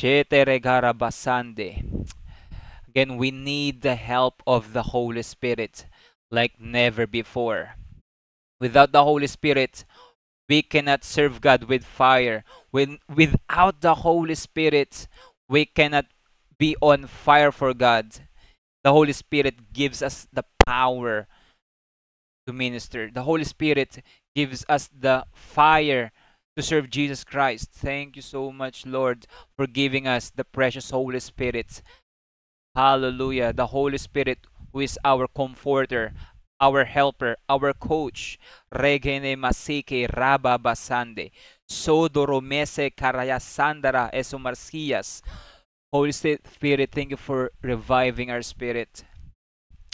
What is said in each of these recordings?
Again, we need the help of the Holy Spirit like never before. Without the Holy Spirit, we cannot serve God with fire. Without the Holy Spirit, we cannot be on fire for God. The Holy Spirit gives us the power to minister. The Holy Spirit gives us the fire to serve Jesus Christ. Thank you so much, Lord, for giving us the precious Holy Spirit. Hallelujah. The Holy Spirit who is our comforter, our helper, our coach. Regene masike raba basande. Sodoromese karayasandara esumarcias. Holy Spirit, thank you for reviving our spirit.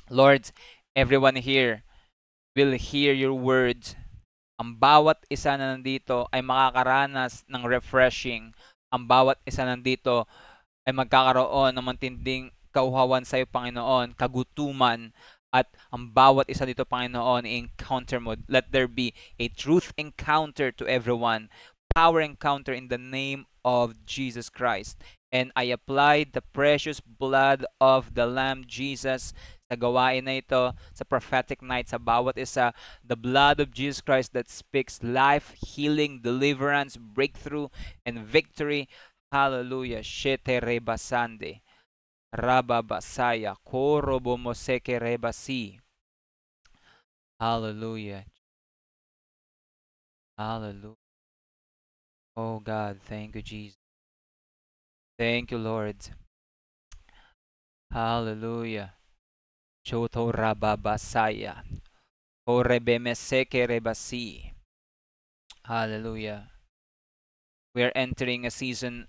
Lord, everyone here will hear your words. Ang bawat isa na nandito ay makakaranas ng refreshing. Ang bawat isa nandito ay magkakaroon ng matinding kauhawan sa iyo, Panginoon, kagutuman, at ang bawat isa dito, Panginoon, encounter mo. Let there be a truth encounter to everyone. Power encounter in the name of Jesus Christ. And I apply the precious blood of the Lamb Jesus sa gawain na ito, sa prophetic night, sa bawat isa. The blood of Jesus Christ that speaks life, healing, deliverance, breakthrough, and victory. Hallelujah. Shete rebasande. Rababasaya. Korobo moseke rebasi. Hallelujah. Hallelujah. Oh God, thank you, Jesus. Thank you, Lord. Hallelujah. Choto rababasaya. Korebemeseke rebasi. Hallelujah. We are entering a season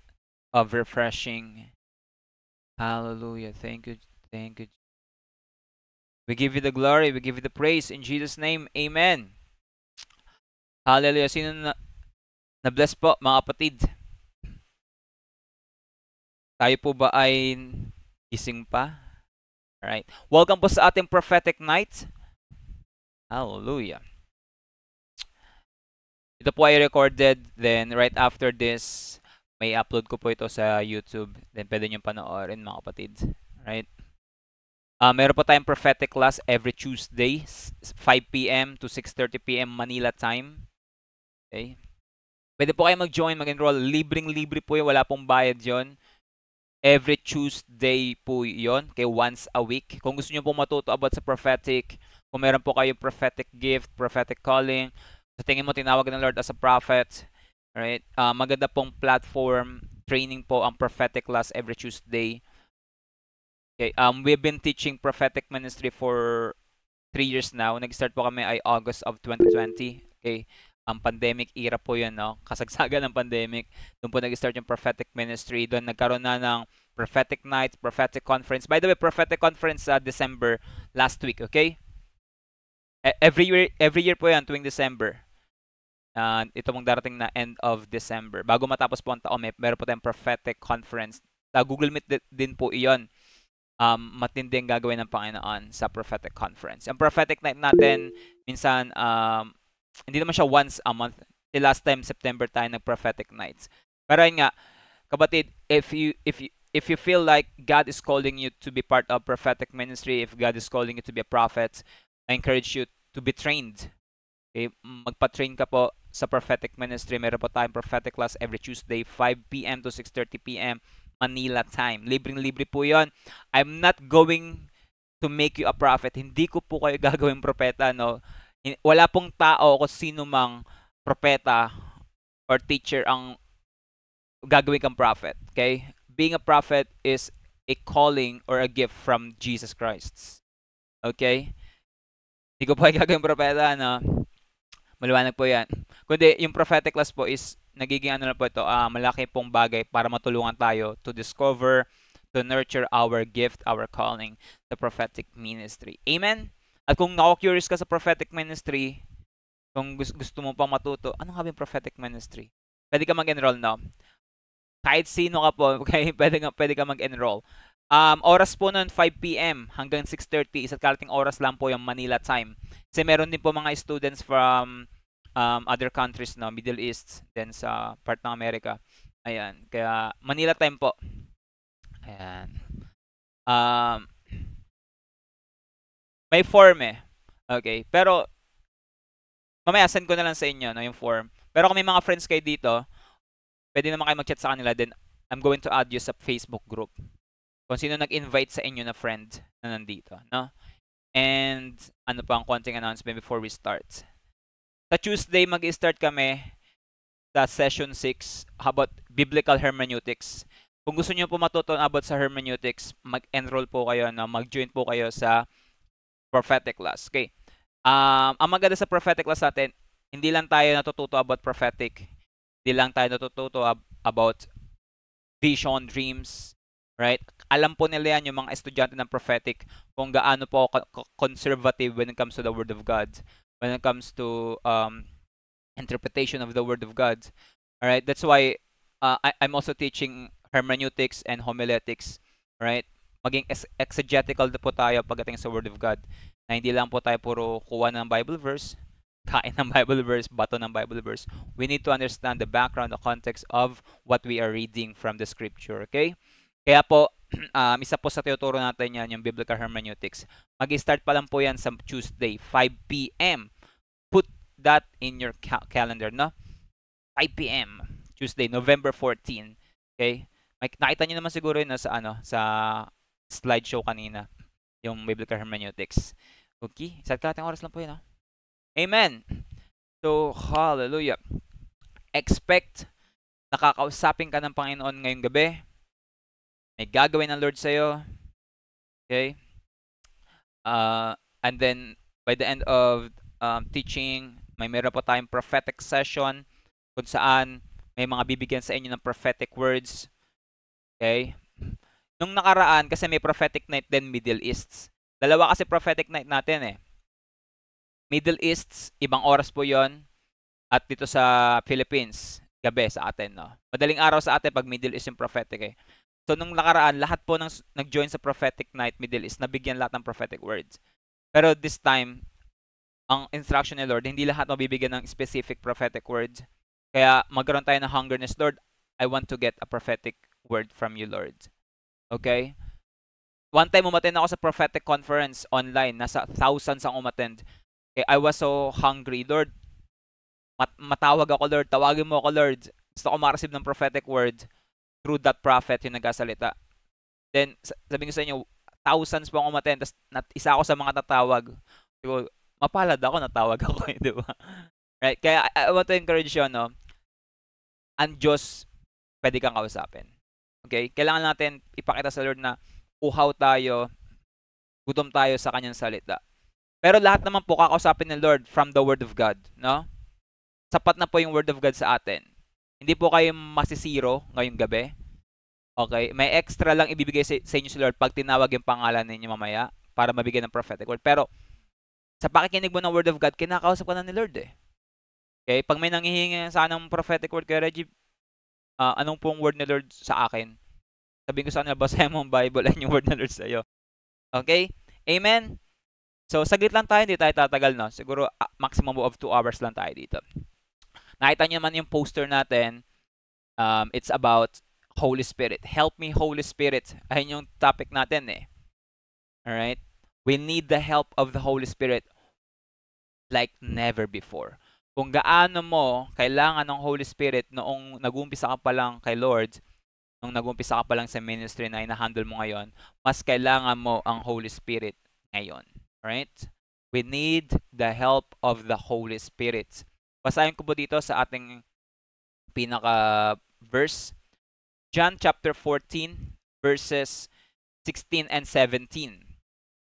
of refreshing. Hallelujah. Thank you. Thank you. We give you the glory. We give you the praise. In Jesus' name, amen. Hallelujah. Sino na-bless po, mga kapatid? Tayo po ba ay gising pa? Alright. Welcome po sa ating prophetic night. Hallelujah. Ito po ay recorded. Then right after this, may upload ko po ito sa YouTube. Then pwede nyo panoorin, mga kapatid. Alright. Meron po tayong prophetic class every Tuesday, 5 p.m. to 6:30 p.m. Manila time. Okay. Pwede po kayo mag-join, mag-enroll. Libreng-libre po yun. Wala pong bayad yon. Every Tuesday po yon, kay once a week. Kung gusto niyo po matuto about sa prophetic, kung meron po kayong prophetic gift, prophetic calling, sa tingin mo tinawag ng Lord as a prophet, right? Maganda pong platform, training po ang prophetic class every Tuesday. Okay, we've been teaching prophetic ministry for 3 years now. Nag-start po kami ay August of 2020. Okay, ang pandemic era po yun, no? Kasagsagan ng pandemic. Doon po nag-start yung prophetic ministry. Doon nagkaroon na ng prophetic night, prophetic conference. By the way, prophetic conference sa December last week, okay? Every year po yan, tuwing December. Ito mong darating na end of December. Bago matapos po ang taon, meron po tayong prophetic conference. Google Meet din po iyon. Matinding gagawin ng Panginoon sa prophetic conference. Ang prophetic night natin, minsan, hindi naman siya once a month. Last time September tayo nag-prophetic nights. Pero yun nga, kapatid, if you feel like God is calling you to be part of prophetic ministry, if God is calling you to be a prophet, I encourage you to be trained. Okay? Magpa-train ka po sa prophetic ministry. Meron po tayong prophetic class every Tuesday, 5 p.m. to 6:30 p.m. Manila time. Libreng-libre po yon. I'm not going to make you a prophet. Hindi ko po kayo gagawin propeta, no? Wala pong tao o sino mang propeta or teacher ang gagawin kang prophet. Okay? Being a prophet is a calling or a gift from Jesus Christ. Okay? Hindi ko po kayo gagawin propeta, no? Maliwanag po yan. Kundi yung prophetic class po is nagiging ano na po ito, malaki pong bagay para matulungan tayo to discover, to nurture our gift, our calling, the prophetic ministry. Amen? At kung na-curious ka sa prophetic ministry, kung gusto mo pang matuto, ano nga ba yung prophetic ministry? Pwede ka mag-enroll now. Kahit sino ka po, okay? Pwede ka mag-enroll. Oras po nun, 5 p.m. hanggang 6:30. Isa't kalating oras lang po yung Manila time. Kasi meron din po mga students from other countries, no? Middle East, then sa part ng America. Ayan. Kaya Manila time po. Ayan. Um, may form eh. Okay. Pero mamaya send ko na lang sa inyo no, yung form. Pero kung may mga friends kayo dito, pwede naman kayo mag-chat sa kanila. Then I'm going to add you sa Facebook group. Kung sino nag-invite sa inyo na friend na nandito. No? And ano pa ang konting announcement before we start. Sa Tuesday, mag-start kami sa session 6 about biblical hermeneutics. Kung gusto niyo po matuto about sa hermeneutics, mag-enroll po kayo na mag-join po kayo sa prophetic class. Okay. Ang maganda sa prophetic class natin, hindi lang tayo natututo about prophetic. Hindi lang tayo natututo about vision, dreams, right? Alam po nila yan yung mga estudyante ng prophetic kung gaano po conservative when it comes to the Word of God. When it comes to interpretation of the Word of God. Alright, that's why I'm also teaching hermeneutics and homiletics. Right? Maging exegetical na po tayo pagdating sa Word of God. Na hindi lang po tayo puro kuha ng Bible verse, kain ng Bible verse, bato ng Bible verse. We need to understand the background, the context of what we are reading from the Scripture. Okay? Kaya po, isa po sa tinuturo natin yan, yung biblical hermeneutics. Mag-start pa lang po yan sa Tuesday, 5 p.m. Put that in your calendar, no? 5 p.m. Tuesday, November 14. Okay? Nakita niyo naman siguro yun sa sa slideshow kanina, yung biblical hermeneutics. Okay? Sa kalating oras lang po yun, no? Amen. So, hallelujah. Expect nakakausapin ka ng Panginoon ngayong gabi. May gagawin ng Lord sa'yo. Okay? And then, by the end of teaching, meron po tayong prophetic session kung saan may mga bibigyan sa inyo ng prophetic words. Okay? Nung nakaraan, kasi may prophetic night din Middle East. Dalawa kasi prophetic night natin eh. Middle East, ibang oras po yon. At dito sa Philippines, gabi sa atin. No? Madaling araw sa atin pag Middle East yung prophetic eh. So nung nakaraan, lahat po ng nag-join sa prophetic night Middle East, nabigyan lahat ng prophetic words. Pero this time, ang instruction ni Lord, hindi lahat mabibigyan ng specific prophetic words. Kaya magkaroon tayo ng hungerness, Lord, I want to get a prophetic word from you, Lord. Okay? One time, umattend ako sa prophetic conference online. Nasa thousands ang umattend. Okay, I was so hungry. Lord, matawag ako, Lord. Tawagin mo ako, Lord. Gusto ko ma-receive ng prophetic word through that prophet yung nagkasalita. Then, sabi ko sa inyo, thousands po akong umattend. Tapos, isa ako sa mga tatawag. Diba, mapalad ako, natawag ako eh, di ba? Right? Kaya, I want to encourage you, no? Ang Diyos, pwede kang kausapin. Okay? Kailangan natin ipakita sa Lord na uhaw tayo, gutom tayo sa kanyang salita. Pero lahat naman po kakausapin ng Lord from the Word of God, no? Sapat na po yung Word of God sa atin. Hindi po kayo masisiro ngayong gabi. Okay? May extra lang ibibigay sa inyo si Lord pag tinawag yung pangalan ninyo mamaya para mabigyan ng prophetic word. Pero sa pakikinig mo ng Word of God, kinakausap ka na ni Lord eh. Okay? Pag may nanghihingi sa ng prophetic word kay Reggie, anong pong word ni Lord sa akin? Sabihin ko sa kanila, basahin mo ang Bible and yung word ni Lord sa iyo. Okay? Amen? So, saglit lang tayo, hindi tayo tatagal, no? Siguro, maximum of 2 hours lang tayo dito. Nakita niyo naman yung poster natin. It's about Holy Spirit. Help me, Holy Spirit. Ayun yung topic natin eh. Alright? We need the help of the Holy Spirit like never before. Kung gaano mo kailangan ng Holy Spirit noong nag-umpisa ka pa lang kay Lord, nung nag-umpisa ka pa lang sa ministry na ina-handle mo ngayon, mas kailangan mo ang Holy Spirit ngayon. Right? We need the help of the Holy Spirit. Basahin ko po dito sa ating pinaka-verse. John chapter 14, verses 16 and 17.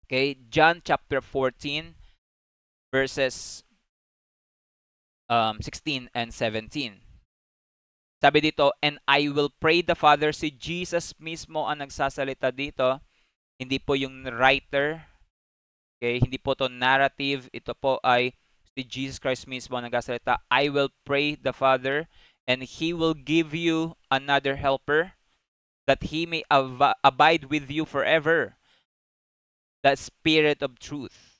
Okay? John chapter 14, verses 16 and 17. Sabi dito, and I will pray the Father. Si Jesus mismo ang nagsasalita dito. Hindi po yung writer. Okay? Hindi po to narrative. Ito po ay si Jesus Christ mismo ang nagsasalita. I will pray the Father and He will give you another helper that He may abide with you forever. The Spirit of truth,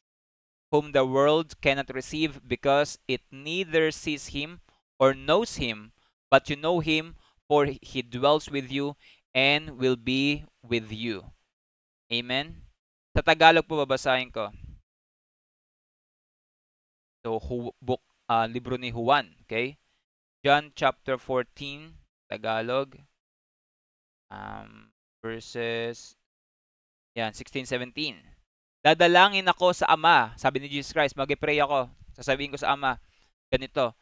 whom the world cannot receive because it neither sees Him or knows Him. But you know Him, for He dwells with you and will be with you. Amen? Sa Tagalog po babasahin ko. So, libro ni Juan, okay? John chapter 14, Tagalog, verses, 16, 17. Dadalangin ako sa Ama, sabi ni Jesus Christ, mag-pray ako, sasabihin ko sa Ama, ganito,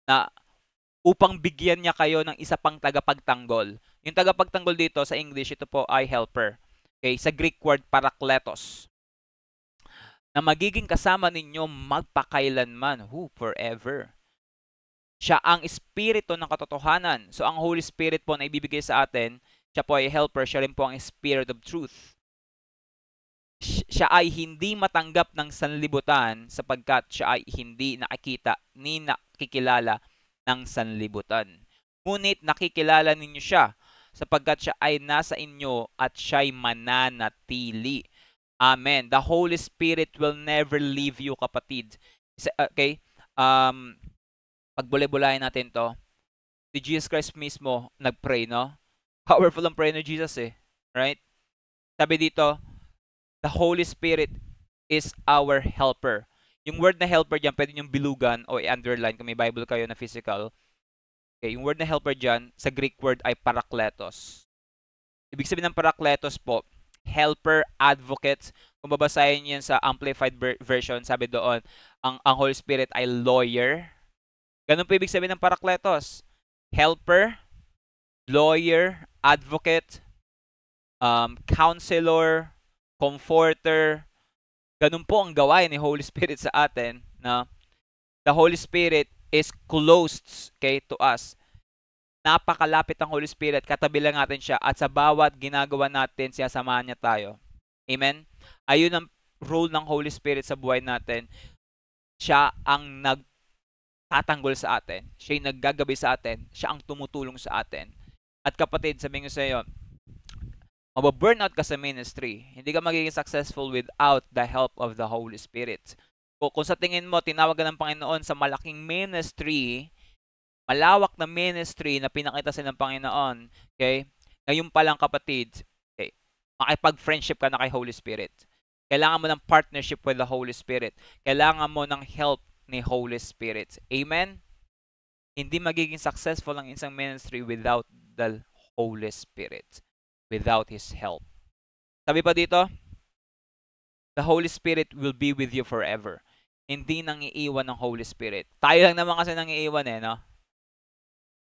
na upang bigyan niya kayo ng isa pang tagapagtanggol. Yung tagapagtanggol dito sa English, ito po ay helper. Okay, sa Greek word parakletos. Na magiging kasama ninyo magpakailanman, forever. Siya ang espiritu ng katotohanan. So ang Holy Spirit po na ibibigay sa atin, siya po ay helper, siya rin po ang Spirit of Truth. Siya ay hindi matanggap ng sanlibutan sapagkat siya ay hindi nakikita ni nakikilala ng sanlibutan. Ngunit nakikilala ninyo siya sapagkat siya ay nasa inyo at siya'y mananatili. Amen. The Holy Spirit will never leave you, kapatid. Okay? Pagbulay-bulayan natin to. Si Jesus Christ mismo nagpray, no? Powerful ang prayer ni Jesus eh. Right? Sabi dito, the Holy Spirit is our helper. Yung word na helper dyan, pwede niyong bilugan o i-underline kung may Bible kayo na physical. Okay, yung word na helper dyan, sa Greek word ay parakletos. Ibig sabihin ng parakletos po, helper, advocate. Kung babasahin niyo yan sa Amplified Version, sabi doon, ang Holy Spirit ay lawyer. Ganun po ibig sabihin ng parakletos. Helper, lawyer, advocate, counselor, comforter. Ganun po ang gawain ni Holy Spirit sa atin. Na the Holy Spirit is close, okay, to us. Napakalapit ang Holy Spirit, katabi lang natin siya, at sa bawat ginagawa natin, siyasamahan niya tayo. Amen? Ayun ang role ng Holy Spirit sa buhay natin. Siya ang nagtatanggol sa atin. Siya yung naggagabi sa atin. Siya ang tumutulong sa atin. At kapatid, sabihin ko sa iyo, mababurnout ka sa ministry. Hindi ka magiging successful without the help of the Holy Spirit. Kung sa tingin mo, tinawag ka ng Panginoon sa malaking ministry, malawak na ministry na pinakita sa ng Panginoon, okay? Ngayon pa lang, kapatid, okay, makipag-friendship ka na kay Holy Spirit. Kailangan mo ng partnership with the Holy Spirit. Kailangan mo ng help ni Holy Spirit. Amen? Hindi magiging successful ang isang ministry without the Holy Spirit. Without His help. Sabi pa dito, the Holy Spirit will be with you forever. Hindi nang iiwan ng Holy Spirit. Tayo lang naman kasi nang iiwan eh, no?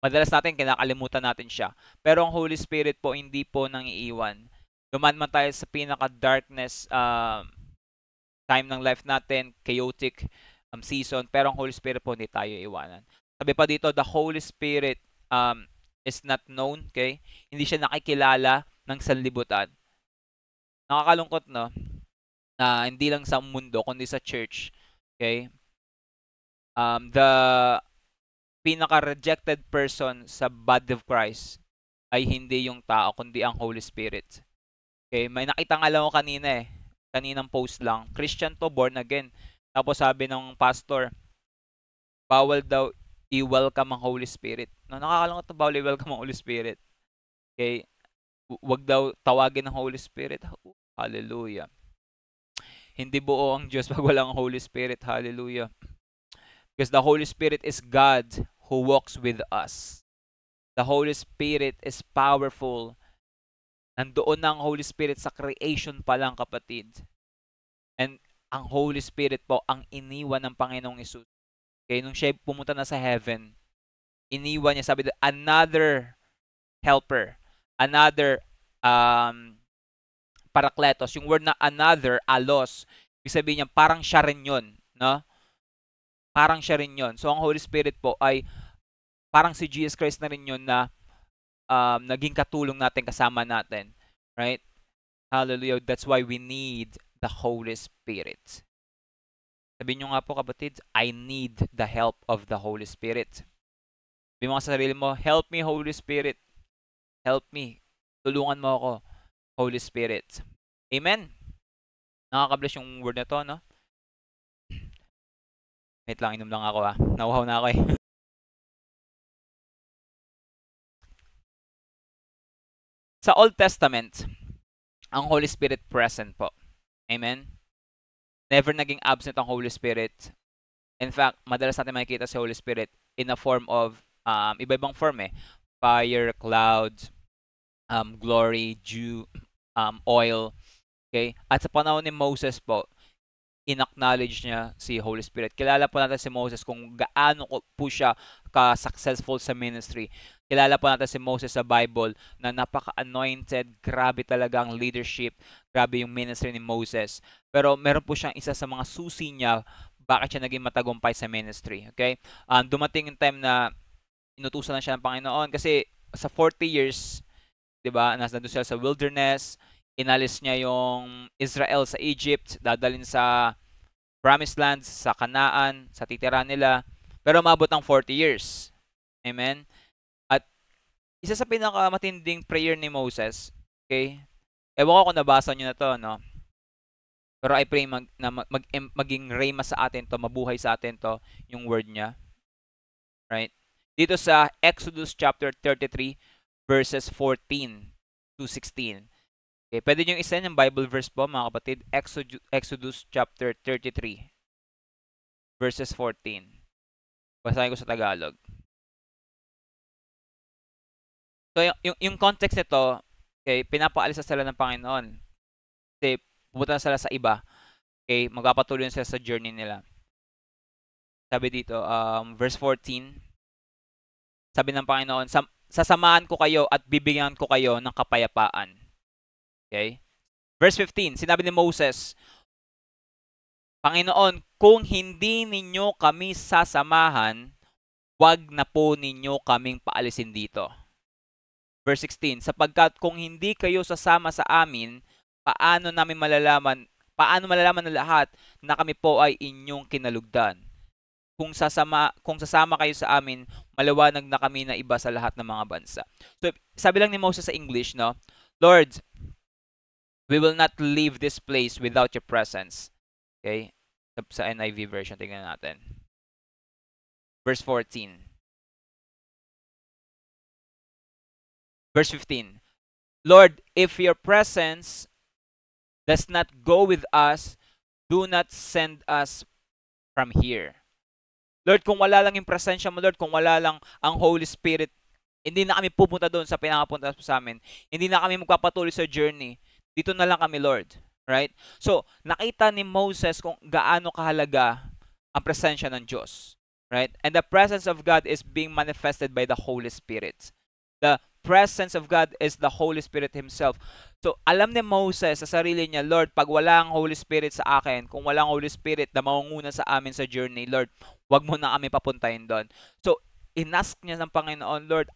Madalas natin, kinakalimutan natin siya. Pero ang Holy Spirit po, hindi po nang iiwan. Duman man tayo sa pinaka-darkness time ng life natin, chaotic season, pero ang Holy Spirit po, hindi tayo iwanan. Sabi pa dito, the Holy Spirit is not known, okay? Hindi siya nakikilala ng sanlibutan. Nakakalungkot, no? Na hindi lang sa mundo, kundi sa church, okay? The pinaka-rejected person sa body of Christ ay hindi yung tao, kundi ang Holy Spirit. Okay, may nakita nga lang ako kanina kaninang post lang. Christian to, born again. Tapos sabi ng pastor, bawal daw i-welcome ang Holy Spirit. No, nakakalungkot to, bawal i-welcome ang Holy Spirit. Okay, wag daw tawagin ng Holy Spirit. Hallelujah. Hindi buo ang Diyos pag walang Holy Spirit. Hallelujah. Because the Holy Spirit is God who walks with us. The Holy Spirit is powerful. Nandoon na ang Holy Spirit sa creation pa lang, kapatid. And ang Holy Spirit po ang iniwan ng Panginoong Hesus. Okay, nung siya pumunta na sa heaven, iniwan niya, sabi doon, another helper, another parakletos. Yung word na another, alos, ibig sabihin niya, parang siya rin yun, no? Parang siya rin yun. So, ang Holy Spirit po ay parang si Jesus Christ na rin yun na naging katulong natin, kasama natin. Right? Hallelujah. That's why we need the Holy Spirit. Sabihin nyo nga po, kapatid, I need the help of the Holy Spirit. Sabihin mo sa sarili mo, help me, Holy Spirit. Help me. Tulungan mo ako, Holy Spirit. Amen? Nakaka-bless yung word na to, no? Wait lang, inom lang ako. Nauhaw na ako Sa Old Testament, ang Holy Spirit present po. Amen? Never naging absent ang Holy Spirit. In fact, madalas natin makikita si Holy Spirit in a form of, iba-ibang form eh. Fire, cloud, glory, dew, oil. Okay? At sa panahon ni Moses po, in-acknowledge niya si Holy Spirit. Kilala po natin si Moses kung gaano po siya ka-successful sa ministry. Kilala po natin si Moses sa Bible na napaka-anointed, grabe talaga ang leadership, grabe yung ministry ni Moses. Pero meron po siyang isa sa mga susi niya bakit siya naging matagumpay sa ministry. Okay? Dumating yung time na inutusan na siya ng Panginoon kasi sa 40 years, 'di ba, nasa doon sila sa wilderness, inalis niya yung Israel sa Egypt, dadalhin sa Promised Land, sa Kanaan, sa titirahan nila. Pero umabot ng 40 years. Amen? At isa sa pinakamatinding prayer ni Moses, okay? Ewan ko kung nabasa niyo na to, no? Pero I pray maging rhema sa atin to, mabuhay sa atin to, yung word niya. Right? Dito sa Exodus chapter 33, verses 14 to 16. Okay, pwede nyo isa yung Bible verse po, mga kapatid. Exodus chapter 33, verses 14. Basahin ko sa Tagalog. So, yung context nito, okay, pinapaalis na sila ng Panginoon. Kasi pupunta sila sa iba. Okay, magpapatuloy na sila sa journey nila. Sabi dito, verse 14, sabi ng Panginoon, sasamahan ko kayo at bibigyan ko kayo ng kapayapaan. Okay? Verse 15, sinabi ni Moses, Panginoon, kung hindi ninyo kami sasamahan, wag na po ninyo kaming paalisin dito. Verse 16, sapagkat kung hindi kayo sasama sa amin, paano malalaman ng lahat na kami po ay inyong kinalugdan? Kung sasama kayo sa amin, maliwanag na kami na iba sa lahat ng mga bansa. So, sabi lang ni Moses sa English, no? Lord, we will not leave this place without your presence. Okay? Sa NIV version, tingnan natin. Verse 14. Verse 15. Lord, if your presence does not go with us, do not send us from here. Lord, kung wala lang yung presensya mo, Lord, kung wala lang ang Holy Spirit, hindi na kami pupunta doon sa pinakapunta sa amin. Hindi na kami magpapatuloy sa journey. Dito na lang kami, Lord. Right? So, nakita ni Moses kung gaano kahalaga ang presensya ng Diyos. Right? And the presence of God is being manifested by the Holy Spirit. The presence of God is the Holy Spirit Himself. So, alam ni Moses sa sarili niya, Lord, pag wala ang Holy Spirit sa akin, kung walang Holy Spirit na mangunguna sa amin sa journey, Lord, wag mo na kami papuntahin doon. So, inask niya ng Panginoon, Lord,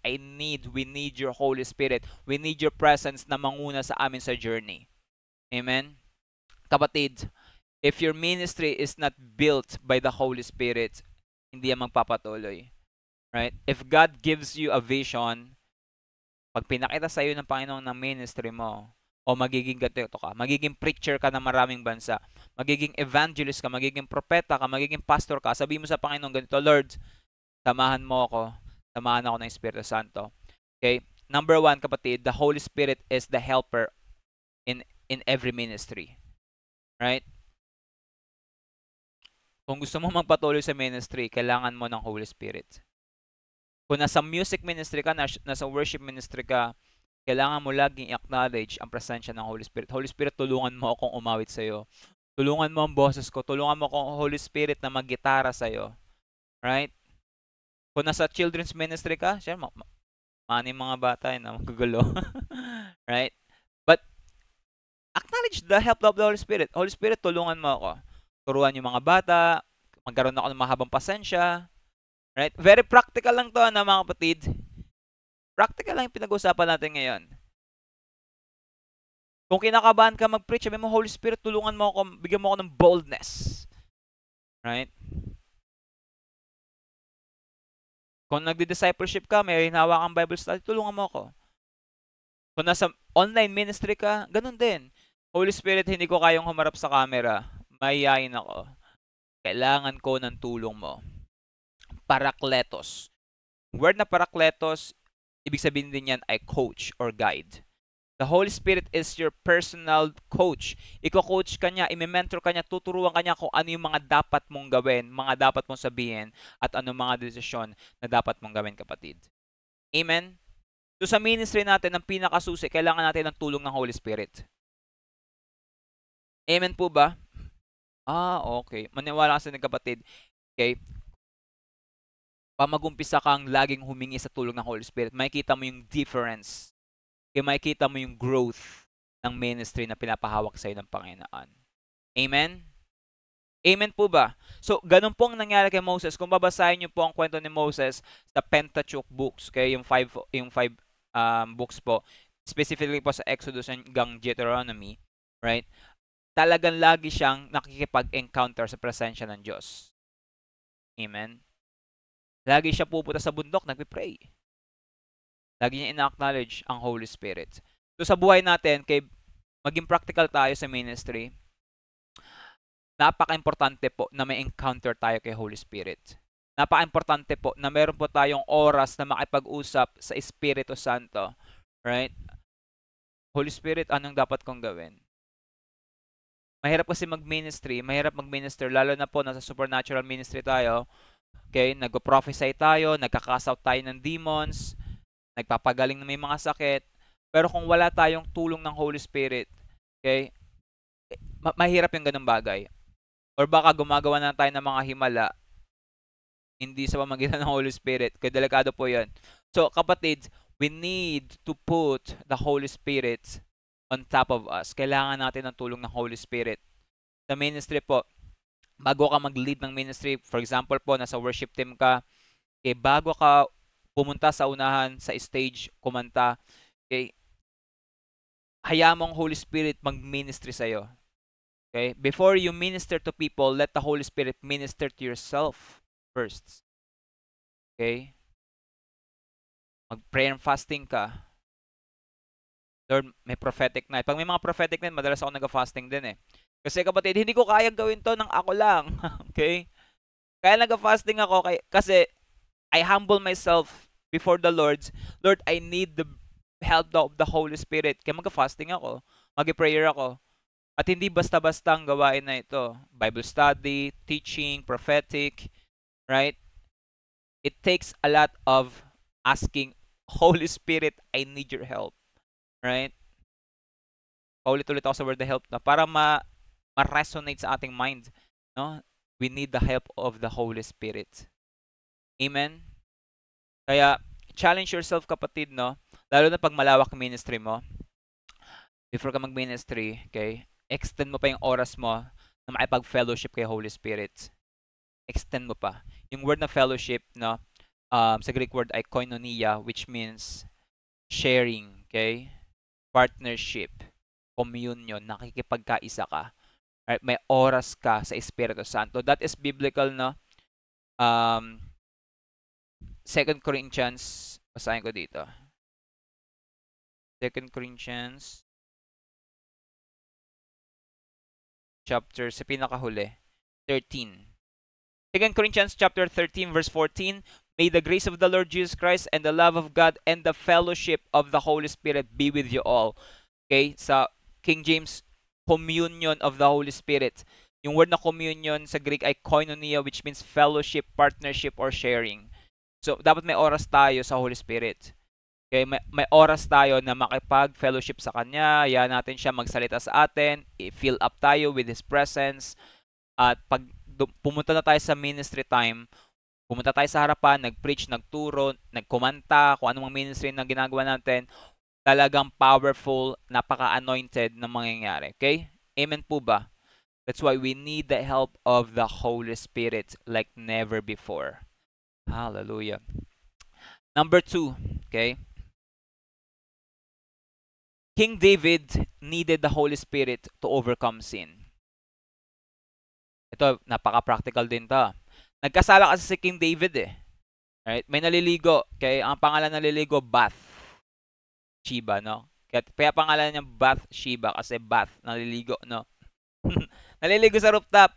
we need your Holy Spirit. We need your presence na manguna sa amin sa journey. Amen? Kapatid, if your ministry is not built by the Holy Spirit, hindi yan magpapatuloy. Right? If God gives you a vision, pag pinakita sa iyo ng Panginoon ng ministry mo, o magiging ganito ka, magiging preacher ka ng maraming bansa, magiging evangelist ka, magiging propeta ka, magiging pastor ka, sabihin mo sa Panginoon ganito, Lord, samahan mo ako, samahan ako ng Espiritu Santo. Okay? Number 1, kapatid, the Holy Spirit is the helper in every ministry. Right? Kung gusto mo magpatuloy sa ministry, kailangan mo ng Holy Spirit. Kung nasa music ministry ka, nasa worship ministry ka, kailangan mo laging i-acknowledge ang presensya ng Holy Spirit. Holy Spirit, tulungan mo akong umawit sa'yo. Tulungan mo ang boses ko. Tulungan mo akong Holy Spirit na mag-gitara sa'yo. Right? Kung nasa children's ministry ka, siya, maning mga bata yun na magugulo. Right? But, acknowledge the help of the Holy Spirit. Holy Spirit, tulungan mo ako. Turuan yung mga bata, magkaroon ako ng mahabang pasensya. Right? Very practical lang to na mga kapatid. Practical lang yung pinag-usapan natin ngayon. Kung kinakabahan ka mag-preach, sabi mo, Holy Spirit, tulungan mo ako, bigyan mo ako ng boldness. Right? Kung nagdi-discipleship ka, may hinawa kang Bible study, tulungan mo ako. Kung nasa online ministry ka, ganun din. Holy Spirit, hindi ko kayang humarap sa camera. Mahihayin ako. Kailangan ko ng tulong mo. Parakletos. Word na parakletos, ibig sabihin din yan ay coach or guide. The Holy Spirit is your personal coach. Iko-coach ka niya, ime-mentor ka niya, tuturuan ka niya kung ano yung mga dapat mong gawin, mga dapat mong sabihin, at ano mga desisyon na dapat mong gawin, kapatid. Amen? So sa ministry natin, ang pinakasusi, kailangan natin ng tulong ng Holy Spirit. Amen po ba? Okay. Maniwala kasi ng kapatid. Okay? Pag mag-umpisa kang laging humingi sa tulong ng Holy Spirit, makikita mo yung difference. Kaya makikita mo yung growth ng ministry na pinapahawak sa'yo ng Panginoon. Amen? Amen po ba? So, ganun po ang nangyari kay Moses. Kung babasahin niyo po ang kwento ni Moses sa Pentateuch books, okay, yung five books po, specifically po sa Exodus hanggang Deuteronomy, right? Talagang lagi siyang nakikipag-encounter sa presensya ng Diyos. Amen? Lagi siya pupunta sa bundok, nagpipray. Lagi niya ina-acknowledge ang Holy Spirit. So sa buhay natin, maging practical tayo sa ministry, napaka-importante po na may encounter tayo kay Holy Spirit. Napaka-importante po na meron po tayong oras na makipag-usap sa Espiritu Santo. Right? Holy Spirit, anong dapat kong gawin? Mahirap kasi mag-ministry, lalo na po nasa supernatural ministry tayo. Okay, nag-prophesy tayo, nagka-cast out tayo ng demons, nagpapagaling na may mga sakit. Pero kung wala tayong tulong ng Holy Spirit, okay, mahirap yung ganung bagay. Or baka gumagawa na tayo ng mga himala, hindi sa pamamagitan ng Holy Spirit. Kaya delikado po yan. So, kapatid, we need to put the Holy Spirit on top of us. Kailangan natin ng tulong ng Holy Spirit. Sa ministry po, bago ka mag-lead ng ministry, for example po, nasa worship team ka, okay, bago ka pumunta sa unahan, sa stage, kumanta, okay, hayaan mo ang Holy Spirit mag-ministry sa'yo. Okay? Before you minister to people, let the Holy Spirit minister to yourself first. Okay? Mag-prayer and fasting ka. Lord, may prophetic night. Pag may mga prophetic night, madalas ako nag-fasting din eh. Kasi kapatid, hindi ko kayang gawin to ng ako lang. Okay? Kaya nag-fasting ako kasi I humble myself before the Lord. Lord, I need the help of the Holy Spirit. Kaya mag-fasting ako. Mag-prayer ako. At hindi basta-basta ang gawain na ito. Bible study, teaching, prophetic, right? It takes a lot of asking, Holy Spirit, I need your help. Right? Paulit-ulit ako sa word the help na para ma-resonate sa ating mind. No? We need the help of the Holy Spirit. Amen? Kaya, challenge yourself, kapatid, no? Lalo na pag malawak ang ministry mo. Before ka mag-ministry, okay? Extend mo pa yung oras mo na makipag-fellowship kay Holy Spirit. Extend mo pa. Yung word na fellowship, no? Sa Greek word ay koinonia, which means sharing, okay? Partnership, communion, nakikipagkaisa ka. Right? May oras ka sa Espiritu Santo. That is biblical, no? 2 Corinthians, basahin ko dito. 2 Corinthians chapter, sa pinakahuli, 13. 2 Corinthians chapter 13 verse 14, may the grace of the Lord Jesus Christ and the love of God and the fellowship of the Holy Spirit be with you all. Okay, sa King James, communion of the Holy Spirit. Yung word na communion sa Greek ay koinonia, which means fellowship, partnership, or sharing. So, dapat may oras tayo sa Holy Spirit. Okay, may oras tayo na makipag-fellowship sa Kanya, hayaan natin siya magsalita sa atin, i-fill up tayo with His presence, at pag pumunta na tayo sa ministry time, pumunta tayo sa harapan, nag-preach, nagturo, nagkumanta, kung anong ministry na ginagawa natin, talagang powerful, napaka-anointed na mangyayari. Okay? Amen po ba? That's why we need the help of the Holy Spirit like never before. Hallelujah. Number 2, okay? King David needed the Holy Spirit to overcome sin. Ito, napaka-practical din to. Nagkasala kasi si King David eh. Right? May naliligo. Okay? Ang pangalan naliligo, Bathsheba, no? Kaya pangalan niya Bathsheba kasi bath, naliligo, no? Naliligo sa rooftop.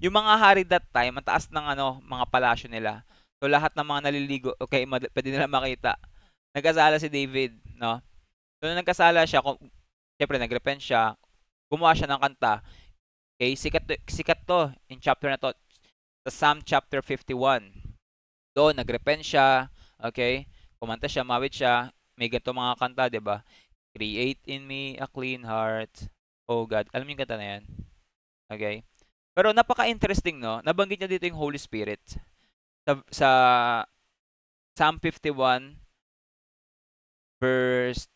Yung mga hari that time, mataas ng mga palasyo nila. So lahat ng mga naliligo, okay, pwede nila makita. Nagkasala si David, no? So, nung nagkasala siya, siyempre nag-repent siya, gumawa siya ng kanta. Okay, sikat to in chapter na to, sa Psalm chapter 51. Doon, nag-repent siya, okay, kumanta siya, mawit siya, may ganito mga kanta, di ba? Create in me a clean heart, oh God. Alam niyo yung kanta na yan? Okay? Pero napaka-interesting, no? Nabanggit niya dito yung Holy Spirit. Sa Psalm 51, verse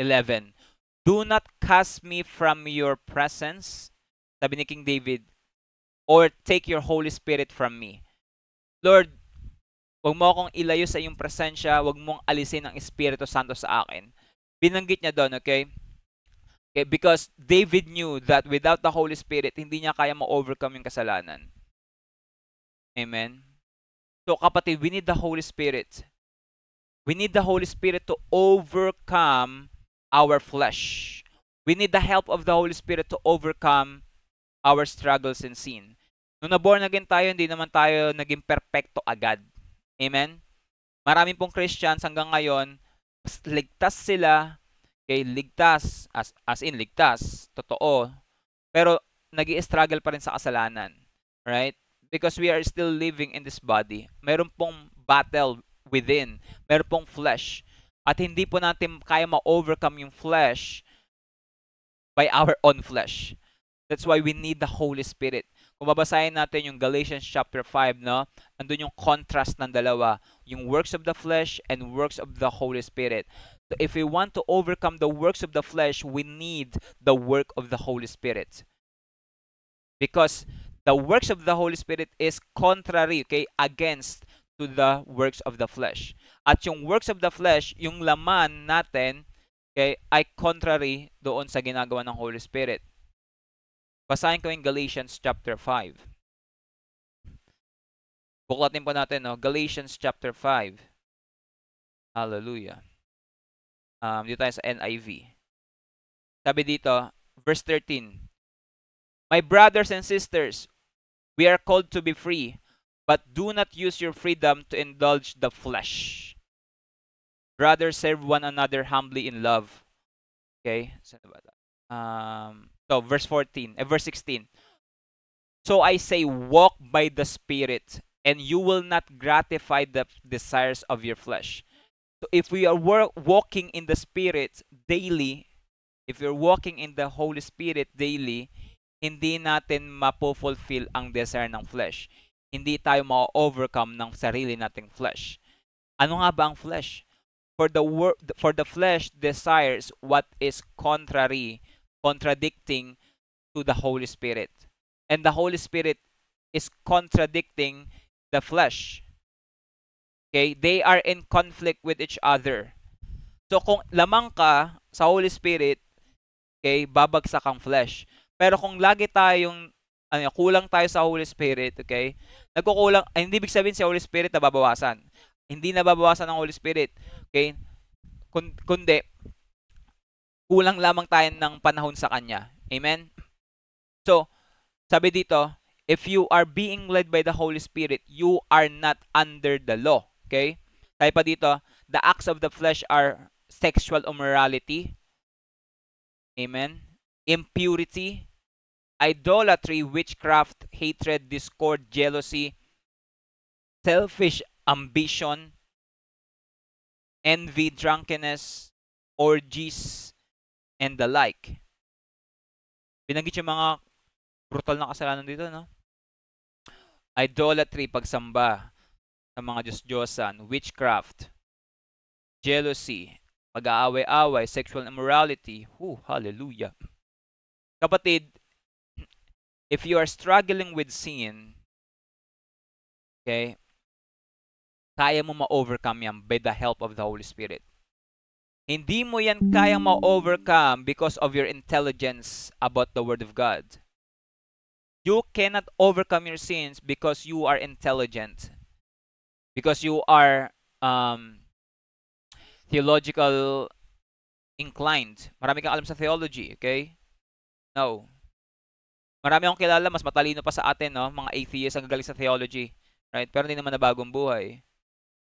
11. Do not cast me from your presence, sabi ni King David, or take your Holy Spirit from me. Lord, huwag mo akong ilayo sa iyong presensya, huwag mong alisin ang Espiritu Santo sa akin. Binanggit niya doon, okay? Okay, because David knew that without the Holy Spirit, hindi niya kaya ma-overcome yung kasalanan. Amen? So kapatid, we need the Holy Spirit. We need the Holy Spirit to overcome our flesh. We need the help of the Holy Spirit to overcome our struggles in sin. Nung na-born again tayo, hindi naman tayo naging perfecto agad. Amen? Maraming pong Christians hanggang ngayon, ligtas sila, okay, ligtas, as in ligtas, totoo, pero nag-i-struggle pa rin sa kasalanan. Right? Because we are still living in this body. Meron pong battle within. Meron pong flesh. At hindi po natin kaya ma-overcome yung flesh by our own flesh. That's why we need the Holy Spirit. Kung babasahin natin yung Galatians chapter 5, no? Andun yung contrast ng dalawa. Yung works of the flesh and works of the Holy Spirit. So if we want to overcome the works of the flesh, we need the work of the Holy Spirit. Because the works of the Holy Spirit is contrary, okay, against to the works of the flesh. At yung works of the flesh, yung laman natin, okay, ay contrary doon sa ginagawa ng Holy Spirit. Basahin ko yung Galatians chapter 5. Buklatin po natin, no? Galatians chapter 5. Hallelujah. Dito tayo sa NIV. Sabi dito, verse 13. My brothers and sisters, we are called to be free, but do not use your freedom to indulge the flesh. Rather, serve one another humbly in love. Okay? So, verse 16. So I say, walk by the Spirit, and you will not gratify the desires of your flesh. So if we are walking in the Spirit daily, if you're walking in the Holy Spirit daily, hindi natin mapofulfill ang desire ng flesh. Hindi tayo ma-overcome ng sarili nating flesh. Ano nga ba ang flesh? For the flesh desires what is contradicting to the Holy Spirit. And the Holy Spirit is contradicting the flesh. Okay? They are in conflict with each other. So kung lamang ka sa Holy Spirit, okay, babagsak ang flesh. Pero kung lagi tayong kulang tayo sa Holy Spirit, okay? Nagkukulang, hindi ibig sabihin sa Holy Spirit nababawasan. Hindi nababawasan ng Holy Spirit. Okay? Kundi kulang lamang tayo ng panahon sa Kanya. Amen? So, sabi dito, if you are being led by the Holy Spirit, you are not under the law. Okay? Sabi pa dito, the acts of the flesh are sexual immorality. Amen? Impurity, idolatry, witchcraft, hatred, discord, jealousy, selfish ambition, envy, drunkenness, orgies, and the like. Binanggit yung mga brutal na kasalanan dito, no? Idolatry, pagsamba sa mga Diyos-Diyosan, witchcraft, jealousy, pag-aaway-away, sexual immorality. Hallelujah. Kapatid, if you are struggling with sin, okay, kaya mo ma-overcome yan by the help of the Holy Spirit. Hindi mo yan kayang ma-overcome because of your intelligence about the Word of God. You cannot overcome your sins because you are intelligent. Because you are theological inclined. Marami kang alam sa theology, okay? No. Marami akong kilala, mas matalino pa sa atin, no? Mga atheists ang gagaling sa theology. Right? Pero hindi naman nabagong buhay.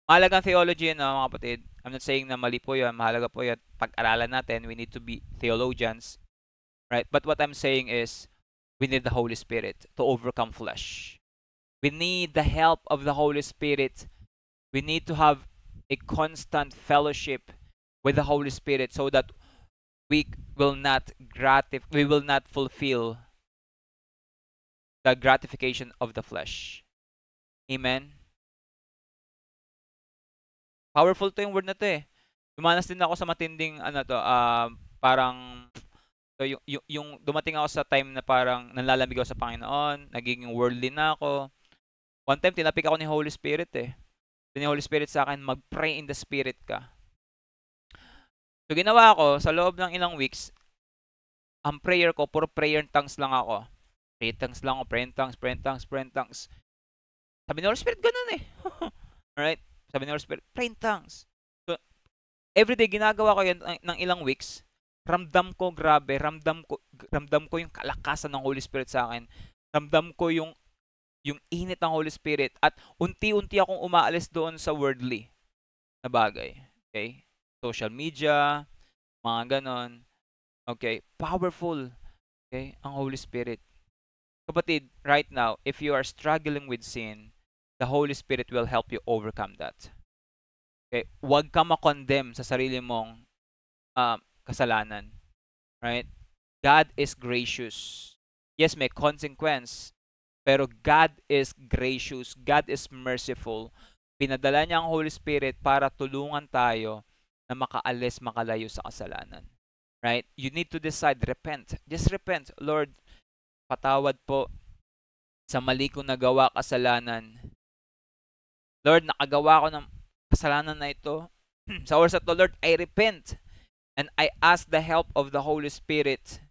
Mahalagang theology, no, mga kapatid? I'm not saying na mali po yun, mahalaga po yun. Pag-aralan natin, we need to be theologians, right? But what I'm saying is, we need the Holy Spirit to overcome flesh. We need the help of the Holy Spirit. We need to have a constant fellowship with the Holy Spirit so that we will not fulfill the gratification of the flesh. Amen. Powerful to yung word na to eh. Dumanas din ako sa matinding parang so yung dumating ako sa time na parang nanlalamig ako sa Panginoon, nagiging worldly na ako. One time tinapik ako ni Holy Spirit eh. Ni Holy Spirit sa akin, mag-pray in the Spirit ka. So ginawa ko, sa loob ng ilang weeks, ang prayer ko, puro prayer in tongues lang ako. Pray in tongues lang ako, pray in tongues, pray in tongues, pray in tongues. Sabi ni Holy Spirit, ganun eh. Alright? Sabi ni Holy Spirit, pray in tongues. So, everyday ginagawa ko yan ng ilang weeks. Ramdam ko, grabe, ramdam ko yung kalakasan ng Holy Spirit sa akin. Ramdam ko yung init ng Holy Spirit at unti-unti akong umaalis doon sa worldly na bagay. Okay? Social media, mga ganon. Okay? Powerful. Okay? Ang Holy Spirit. Kapatid, right now, if you are struggling with sin, the Holy Spirit will help you overcome that. Okay? Huwag ka ma-condemn sa sarili mong kasalanan. Right? God is gracious. Yes, may consequence. Pero God is gracious. God is merciful. Pinadala niya ang Holy Spirit para tulungan tayo na makaalis, makalayo sa kasalanan. Right? You need to decide, repent. Just repent. Lord, patawad po sa mali kong nagawa kasalanan. Lord, nakagawa ko ng kasalanan na ito. Sa oras na to, Lord, I repent. And I ask the help of the Holy Spirit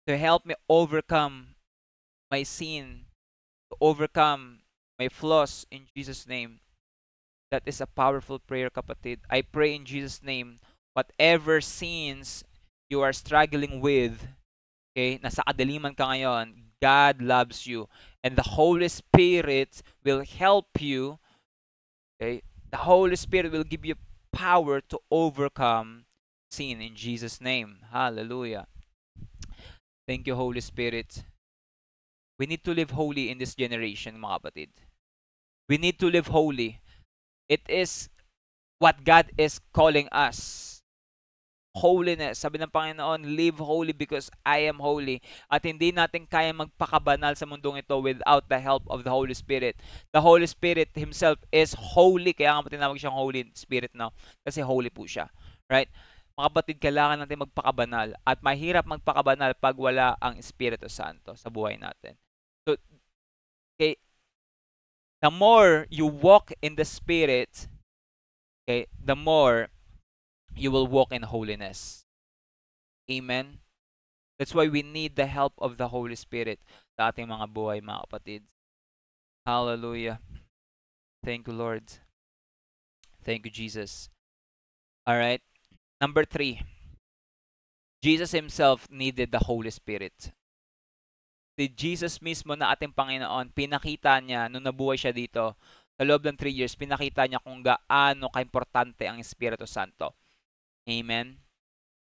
to help me overcome my sin, to overcome my flaws in Jesus' name. That is a powerful prayer, kapatid. I pray in Jesus' name, whatever sins you are struggling with, okay, nasa kadiliman ka ngayon, God loves you. And the Holy Spirit will help you. Okay? The Holy Spirit will give you power to overcome sin in Jesus' name. Hallelujah. Thank you, Holy Spirit. We need to live holy in this generation, mga kapatid. We need to live holy. It is what God is calling us. Holiness. Sabi ng Panginoon, live holy because I am holy. At hindi natin kaya magpakabanal sa mundong ito without the help of the Holy Spirit. The Holy Spirit Himself is holy. Kaya nga tinawag siyang Holy Spirit now. Kasi holy po siya. Right? Mga kapatid, kailangan natin magpakabanal. At mahirap magpakabanal pag wala ang Espiritu Santo sa buhay natin. So, okay, the more you walk in the Spirit, okay, the more you will walk in holiness. Amen? That's why we need the help of the Holy Spirit sa ating mga buhay, mga kapatid. Hallelujah. Thank you, Lord. Thank you, Jesus. Alright. Number 3. Jesus Himself needed the Holy Spirit. Si Jesus mismo na ating Panginoon, pinakita niya nung nabuhay siya dito, sa loob ng 3 years, pinakita niya kung gaano kaimportante ang Espiritu Santo. Amen?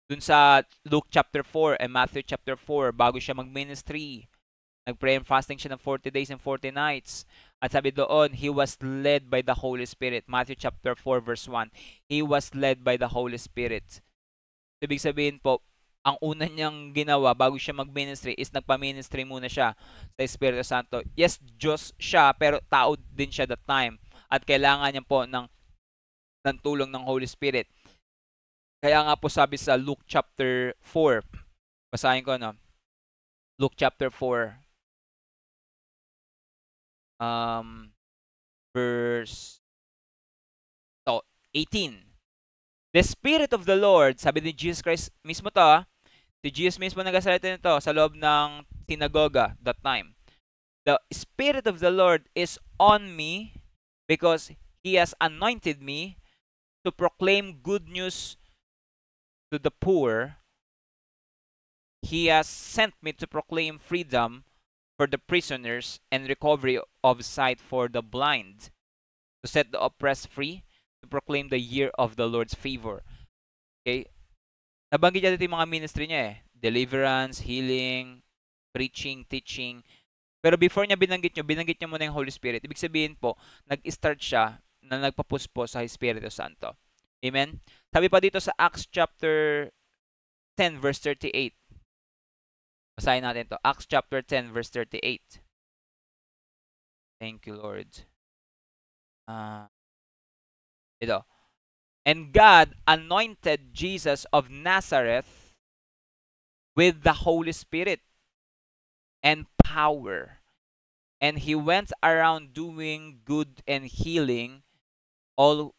Dun sa Luke chapter 4 and Matthew chapter 4, bago siya mag-ministry, nag-pray and fasting siya ng 40 days and 40 nights. At sabi doon, He was led by the Holy Spirit. Matthew chapter 4 verse 1, He was led by the Holy Spirit. Ibig sabihin po, ang una niyang ginawa bago siya mag-ministry is nagpa-ministry muna siya sa Espiritu Santo. Yes, Diyos siya, pero tao din siya that time. At kailangan niya po ng tulong ng Holy Spirit. Kaya nga po sabi sa Luke chapter 4, basahin ko, no? Luke chapter 4, verse 18. The Spirit of the Lord, sabi ni Jesus Christ mismo to, si Jesus mismo nagsasalita nito sa loob ng sinagoga that time. The Spirit of the Lord is on me because He has anointed me to proclaim good news to the poor. He has sent me to proclaim freedom for the prisoners and recovery of sight for the blind, to set the oppressed free, to proclaim the year of the Lord's favor. Okay? Nabanggit niya dito yung mga ministry niya eh. Deliverance, healing, preaching, teaching. Pero before niya binanggit niya muna yung Holy Spirit. Ibig sabihin po, nag-start siya na nagpapuspo sa Espiritu Santo. Amen? Sabi pa dito sa Acts chapter 10 verse 38. Basahin natin to. Acts chapter 10 verse 38. Thank you, Lord. Ito. And God anointed Jesus of Nazareth with the Holy Spirit and power. And he went around doing good and healing all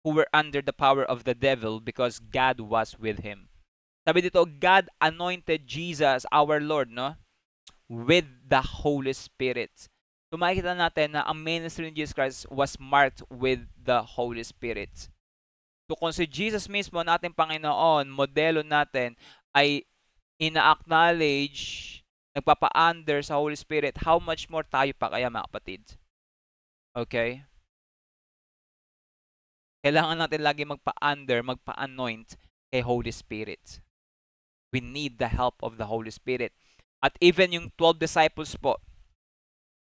who were under the power of the devil because God was with him. Sabi dito, God anointed Jesus, our Lord, no? With the Holy Spirit. So makikita natin na ang ministry ni Jesus Christ was marked with the Holy Spirit. So kung si Jesus mismo natin Panginoon, modelo natin, ay ina-acknowledge, nagpapa-under sa Holy Spirit, how much more tayo pa kaya mga kapatid? Okay? Kailangan natin lagi magpa-under, magpa-anoint kay Holy Spirit. We need the help of the Holy Spirit. At even yung 12 disciples po,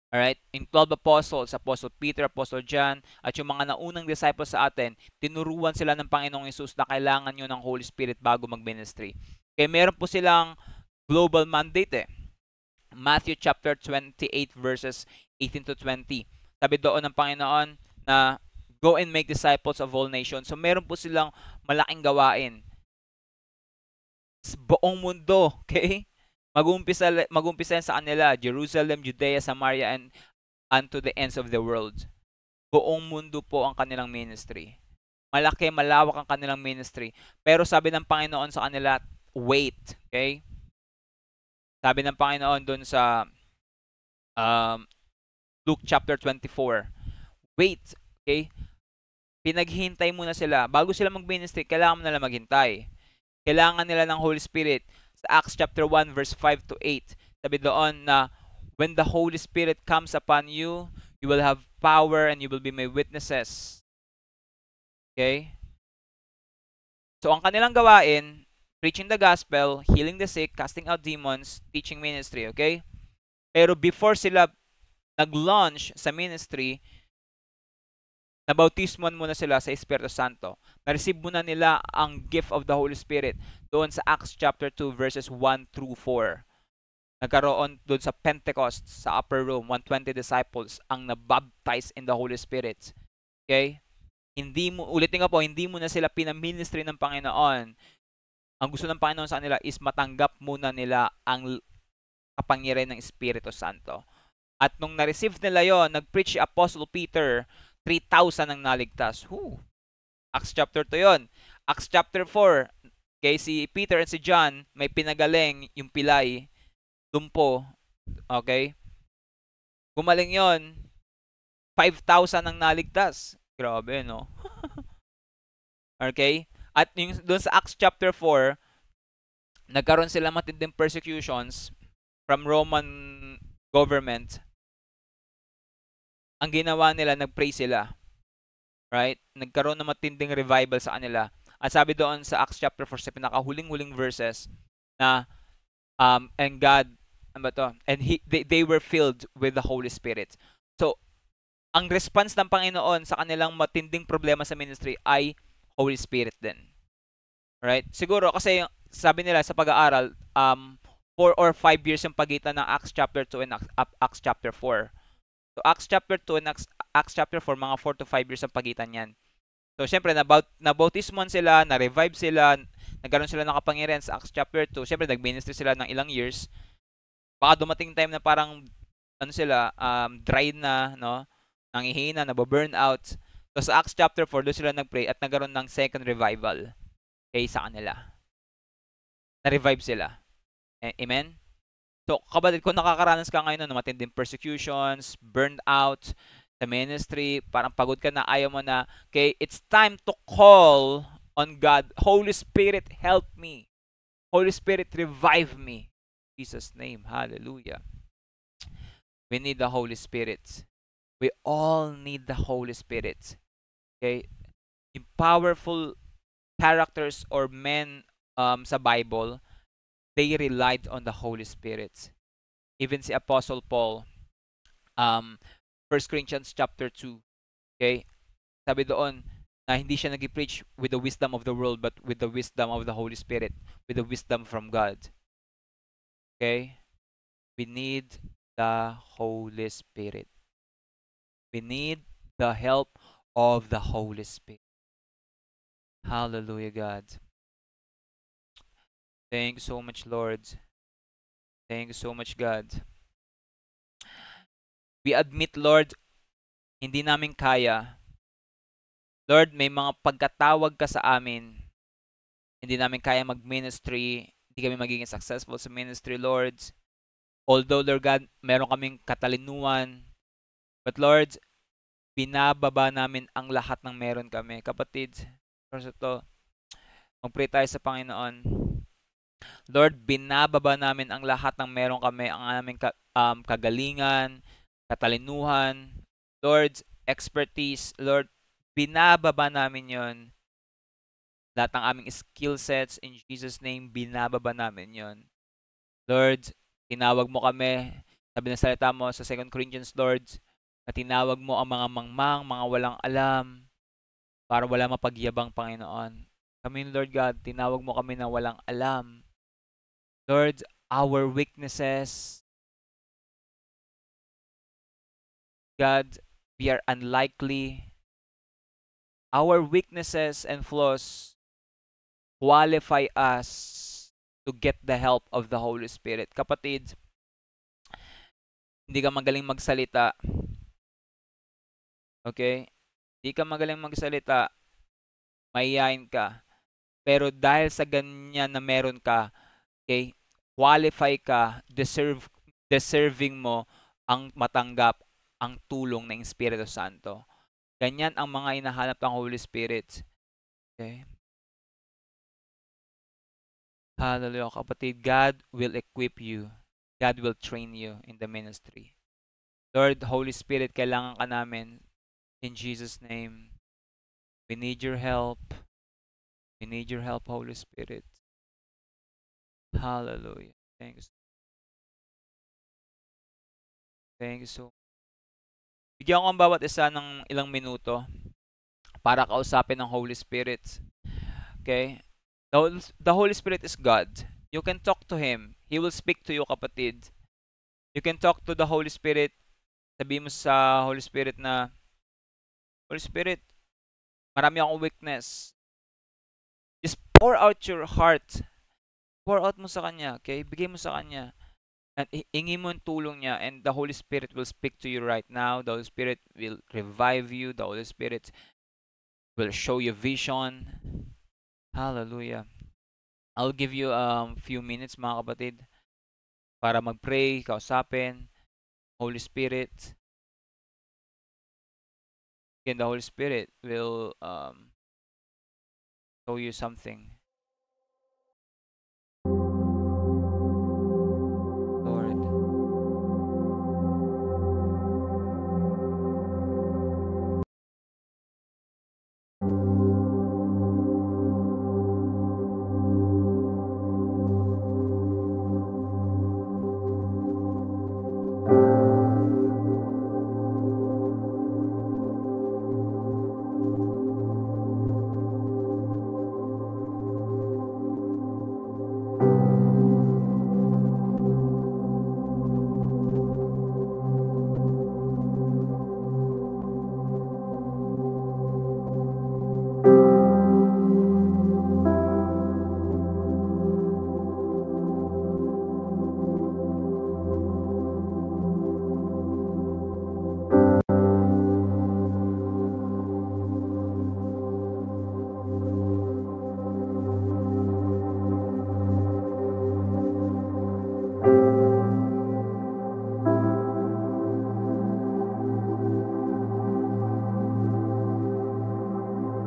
alright, yung 12 apostles, Apostle Peter, Apostle John, at yung mga naunang disciples sa atin, tinuruan sila ng Panginoong Hesus na kailangan nyo ng Holy Spirit bago mag-ministry. Kaya meron po silang global mandate eh. Matthew chapter 28 verses 18 to 20. Sabi doon ng Panginoon na go and make disciples of all nations. So meron po silang malaking gawain. Buong mundo, okay? Mag-umpisa sa kanila, Jerusalem, Judea, Samaria, and unto the ends of the world. Buong mundo po ang kanilang ministry. Malaki, malawak ang kanilang ministry. Pero sabi ng Panginoon sa kanila, wait, okay? Sabi ng Panginoon doon sa Luke chapter 24, wait, okay? Pinaghintay muna sila. Bago sila mag-ministry, kailangan mo nila maghintay. Kailangan nila ng Holy Spirit. Sa Acts chapter 1 verse 5 to 8, sabi doon na when the Holy Spirit comes upon you, you will have power and you will be my witnesses. Okay? So ang kanilang gawain, preaching the gospel, healing the sick, casting out demons, teaching ministry, okay? Pero before sila nag-launch sa ministry, nabautismon muna sila sa Espiritu Santo. Na-receive muna nila ang gift of the Holy Spirit doon sa Acts chapter 2 verses 1 through 4. Nagkaroon doon sa Pentecost sa upper room, 120 disciples ang nabaptize in the Holy Spirit. Okay? Ulitin nga po, hindi mo na sila pinaministry ng Panginoon. Ang gusto ng Panginoon sa kanila is matanggap muna nila ang kapangyarihan ng Espiritu Santo. At nung na-receive nila yon, nag-preach si Apostle Peter, 3,000 ang naligtas. Acts chapter 2 yon. Acts chapter 4, kay si Peter and si John, may pinagaling yung pilay, lumpo, okay? Gumaling yon, 5,000 ang naligtas. Grabe, no? Okay? At yung doon sa Acts chapter 4, nagkaroon sila matinding persecutions from Roman government. Ang ginawa nila, nag-pray sila. Right? Nagkaroon ng matinding revival sa kanila. At sabi doon sa Acts chapter 4, sa pinakahuling-huling verses, na and God, ano ba to? And they were filled with the Holy Spirit. So, ang response ng Panginoon sa kanilang matinding problema sa ministry ay Holy Spirit din. Right? Siguro, kasi sabi nila sa pag-aaral, 4 or 5 years yung pagitan ng Acts chapter 2 and Acts chapter 4. So, Acts chapter 2 and Acts chapter 4, mga 4 to 5 years ang pagitan yan. So, syempre, nabautismon sila, na-revive sila, nagkaroon sila ng kapangyarihan sa Acts chapter 2. Syempre, nag-ministry sila ng ilang years. Baka dumating time na parang, dry na, no? Nangihina, nababurn out. So, sa Acts chapter 4, doon sila nag-pray at nagkaroon ng second revival kay sa kanila. Na-revive sila. Amen? So, kapatid, kung nakakaranas ka ngayon ng matinding persecutions, burned out sa ministry, parang pagod ka na, ayaw mo na, okay, it's time to call on God. Holy Spirit, help me. Holy Spirit, revive me. In Jesus' name, hallelujah. We need the Holy Spirit. We all need the Holy Spirit. Okay? Yung powerful characters or men sa Bible, they relied on the Holy Spirit. Even si Apostle Paul, um, 1 Corinthians chapter 2, okay? Sabi doon na hindi siya nag-preach with the wisdom of the world but with the wisdom of the Holy Spirit, with the wisdom from God. Okay? We need the Holy Spirit. We need the help of the Holy Spirit. Hallelujah, God. Thank you so much, Lord. Thank you so much, God. We admit, Lord, hindi namin kaya. Lord, may mga pagkatawag ka sa amin. Hindi namin kaya mag-ministry. Hindi kami magiging successful sa ministry, Lord. Although, Lord God, meron kaming katalinuhan. But Lord, binababa namin ang lahat ng meron kami. Kapatid, first ito, mag-pray tayo sa Panginoon. Lord, binababa namin ang lahat ng meron kami, ang aming kagalingan, katalinuhan, Lord, expertise, Lord, binababa namin yon. Lahat ng aming skill sets, in Jesus' name, binababa namin yon. Lord, tinawag mo kami, sabi ng salita mo sa 2 Corinthians, Lord, na tinawag mo ang mga mangmang, mga walang alam, para wala mapagyabang, Panginoon. Kami, Lord God, tinawag mo kami na walang alam. Lord, our weaknesses, God, we are unlikely. Our weaknesses and flaws qualify us to get the help of the Holy Spirit. Kapatid, hindi ka magaling magsalita. Okay? Hindi ka magaling magsalita. Mahihain ka. Pero dahil sa ganyan na meron ka, okay, qualify ka, deserving mo ang matanggap ang tulong ng Espiritu Santo. Ganyan ang mga hinahanap ng Holy Spirit. Okay? Hallelujah, kapatid. God will equip you. God will train you in the ministry. Lord, Holy Spirit, kailangan ka namin. In Jesus' name, we need your help. We need your help, Holy Spirit. Hallelujah. Thank you. Thank you so much. Bigyan ko ang bawat isa ng ilang minuto para kausapin ng Holy Spirit. Okay? The Holy Spirit is God. You can talk to Him. He will speak to you, kapatid. You can talk to the Holy Spirit. Sabi mo sa Holy Spirit na, Holy Spirit, marami akong weakness. Just pour out your heart. Pour out mo sa Kanya. Okay? Bigay mo sa Kanya. And hingi mo ang tulong niya, and the Holy Spirit will speak to you right now. The Holy Spirit will revive you. The Holy Spirit will show you vision. Hallelujah. I'll give you a few minutes, mga kapatid, para mag-pray, kausapin, Holy Spirit. Again, the Holy Spirit will show you something.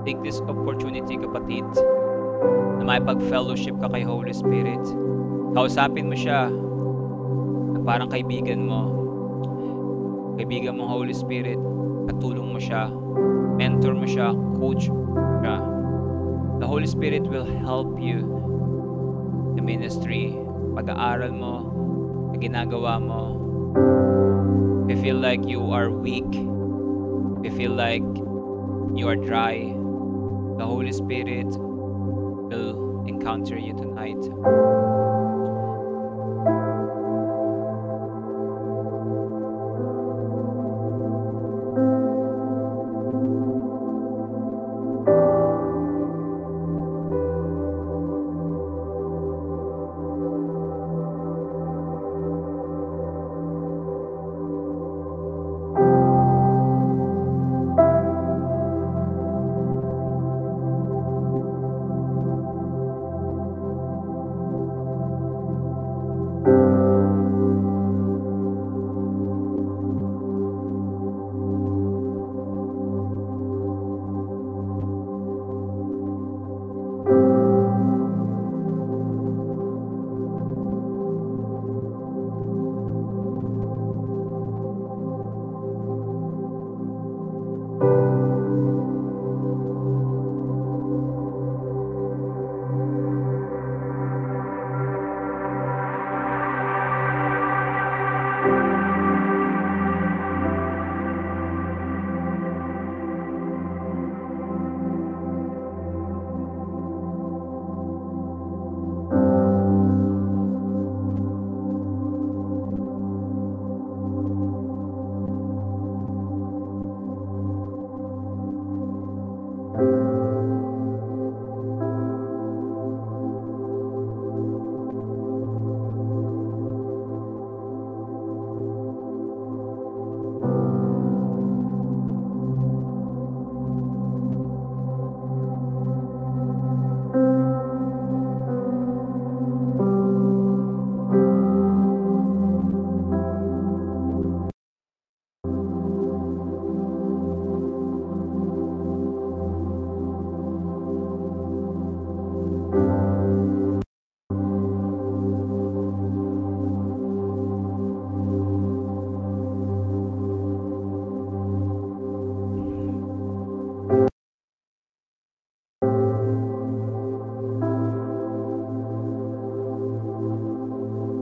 Take this opportunity, kapatid, na may pag-fellowship ka kay Holy Spirit. Kausapin mo siya na parang kaibigan mo. Kaibigan mo, Holy Spirit. Katulong mo siya. Mentor mo siya. Coach Yeah. The Holy Spirit will help you sa ministry, pag-aaral mo, sa ginagawa mo. If you feel like you are weak, if you feel like you are dry, the Holy Spirit will encounter you tonight.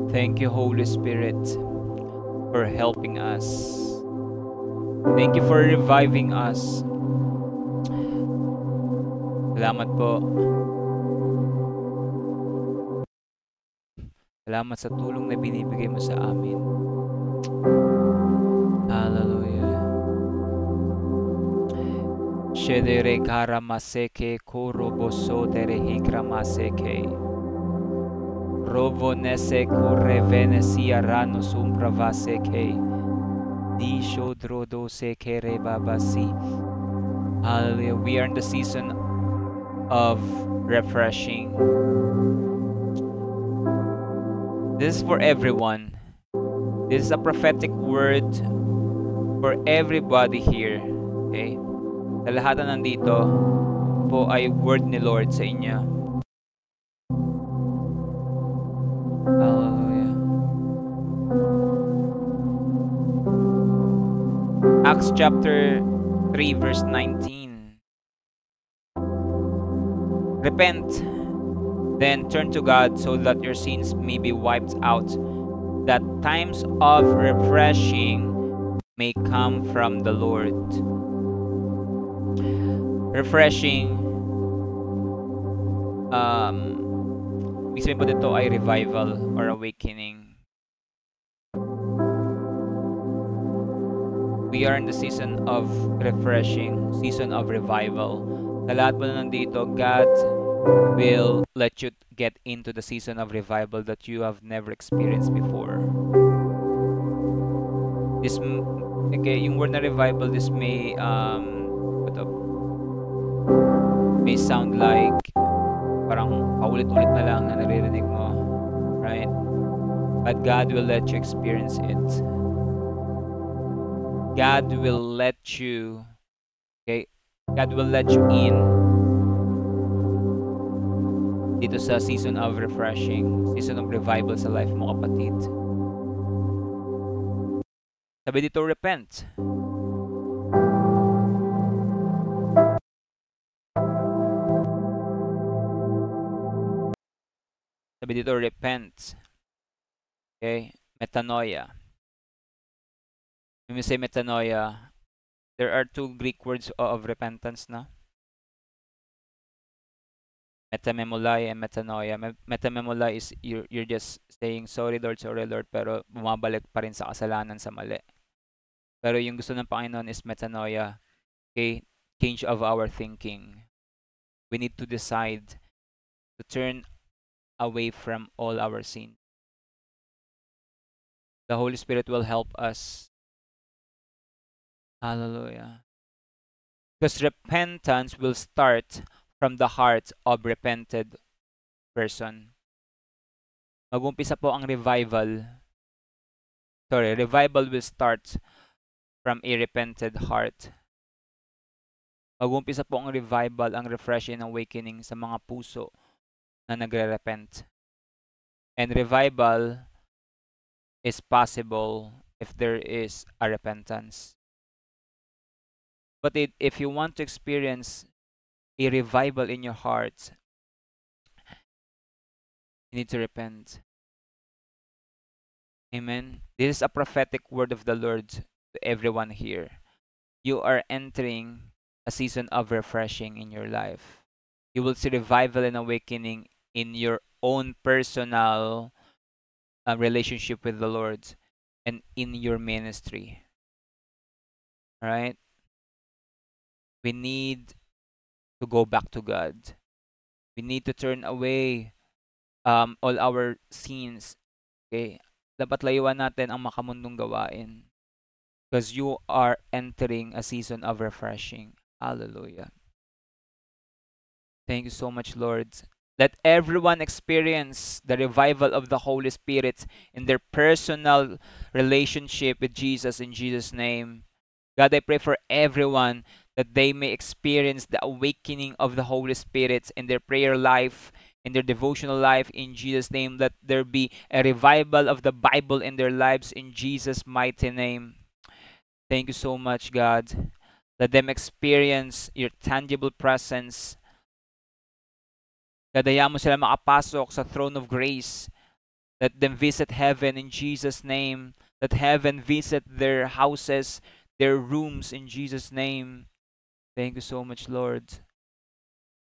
Thank you, Holy Spirit, for helping us. Thank you for reviving us. Salamat po. Salamat sa tulong na binibigay mo sa amin. Hallelujah. Shedere karamaseke kuroboso derehikramaseke. Rovo nese kurevene siarano sumpravaseke. Disho drodo seke rebabasi. Hallelujah. We are in the season of refreshing. This is for everyone. This is a prophetic word for everybody here. Okay? Sa lahat na nandito po ay word ni Lord sa inyo. Hallelujah. Acts chapter 3 verse 19. Repent, then turn to God so that your sins may be wiped out, that times of refreshing may come from the Lord. Refreshing, ibig sabihin po dito ay revival or awakening. We are in the season of refreshing, season of revival. Sa lahat po na nandito, God will let you get into the season of revival that you have never experienced before. Okay, yung word na revival, this may may sound like parang paulit-ulit na lang na naririnig mo, right? But God will let you experience it. God will let you, okay? God will let you in dito sa season of refreshing, season of revival sa life mo, kapatid. Sabi dito, repent. Sabi dito, repent. Okay? Metanoia. When we say metanoia, there are two Greek words of repentance, no? Metamemolai and metanoia. Metamemolai is you're just saying, sorry Lord, pero bumabalik pa rin sa kasalanan, sa mali. Pero yung gusto ng Panginoon is metanoia. Okay? Change of our thinking. We need to decide to turn away from all our sins. The Holy Spirit will help us. Hallelujah. Because repentance will start from the heart of repented person. Mag-umpisa po ang revival. Revival will start from a repented heart. Mag-umpisa po ang revival, ang refreshing awakening sa mga puso na nagre-repent. And revival is possible if there is a repentance. But if you want to experience a revival in your heart, you need to repent. Amen. This is a prophetic word of the Lord to everyone here. You are entering a season of refreshing in your life. You will see revival and awakening in your own personal relationship with the Lord and in your ministry. All right? We need to go back to God. We need to turn away all our sins. Okay? Dapat layuan natin ang makamundong gawain. Because you are entering a season of refreshing. Hallelujah. Thank you so much, Lord. Let everyone experience the revival of the Holy Spirit in their personal relationship with Jesus in Jesus' name. God, I pray for everyone that they may experience the awakening of the Holy Spirit in their prayer life, in their devotional life, in Jesus' name. Let there be a revival of the Bible in their lives in Jesus' mighty name. Thank you so much, God. Let them experience your tangible presence. Dadaya mo sila makapasok sa throne of grace. Let them visit heaven in Jesus' name. Let heaven visit their houses, their rooms in Jesus' name. Thank you so much, Lord.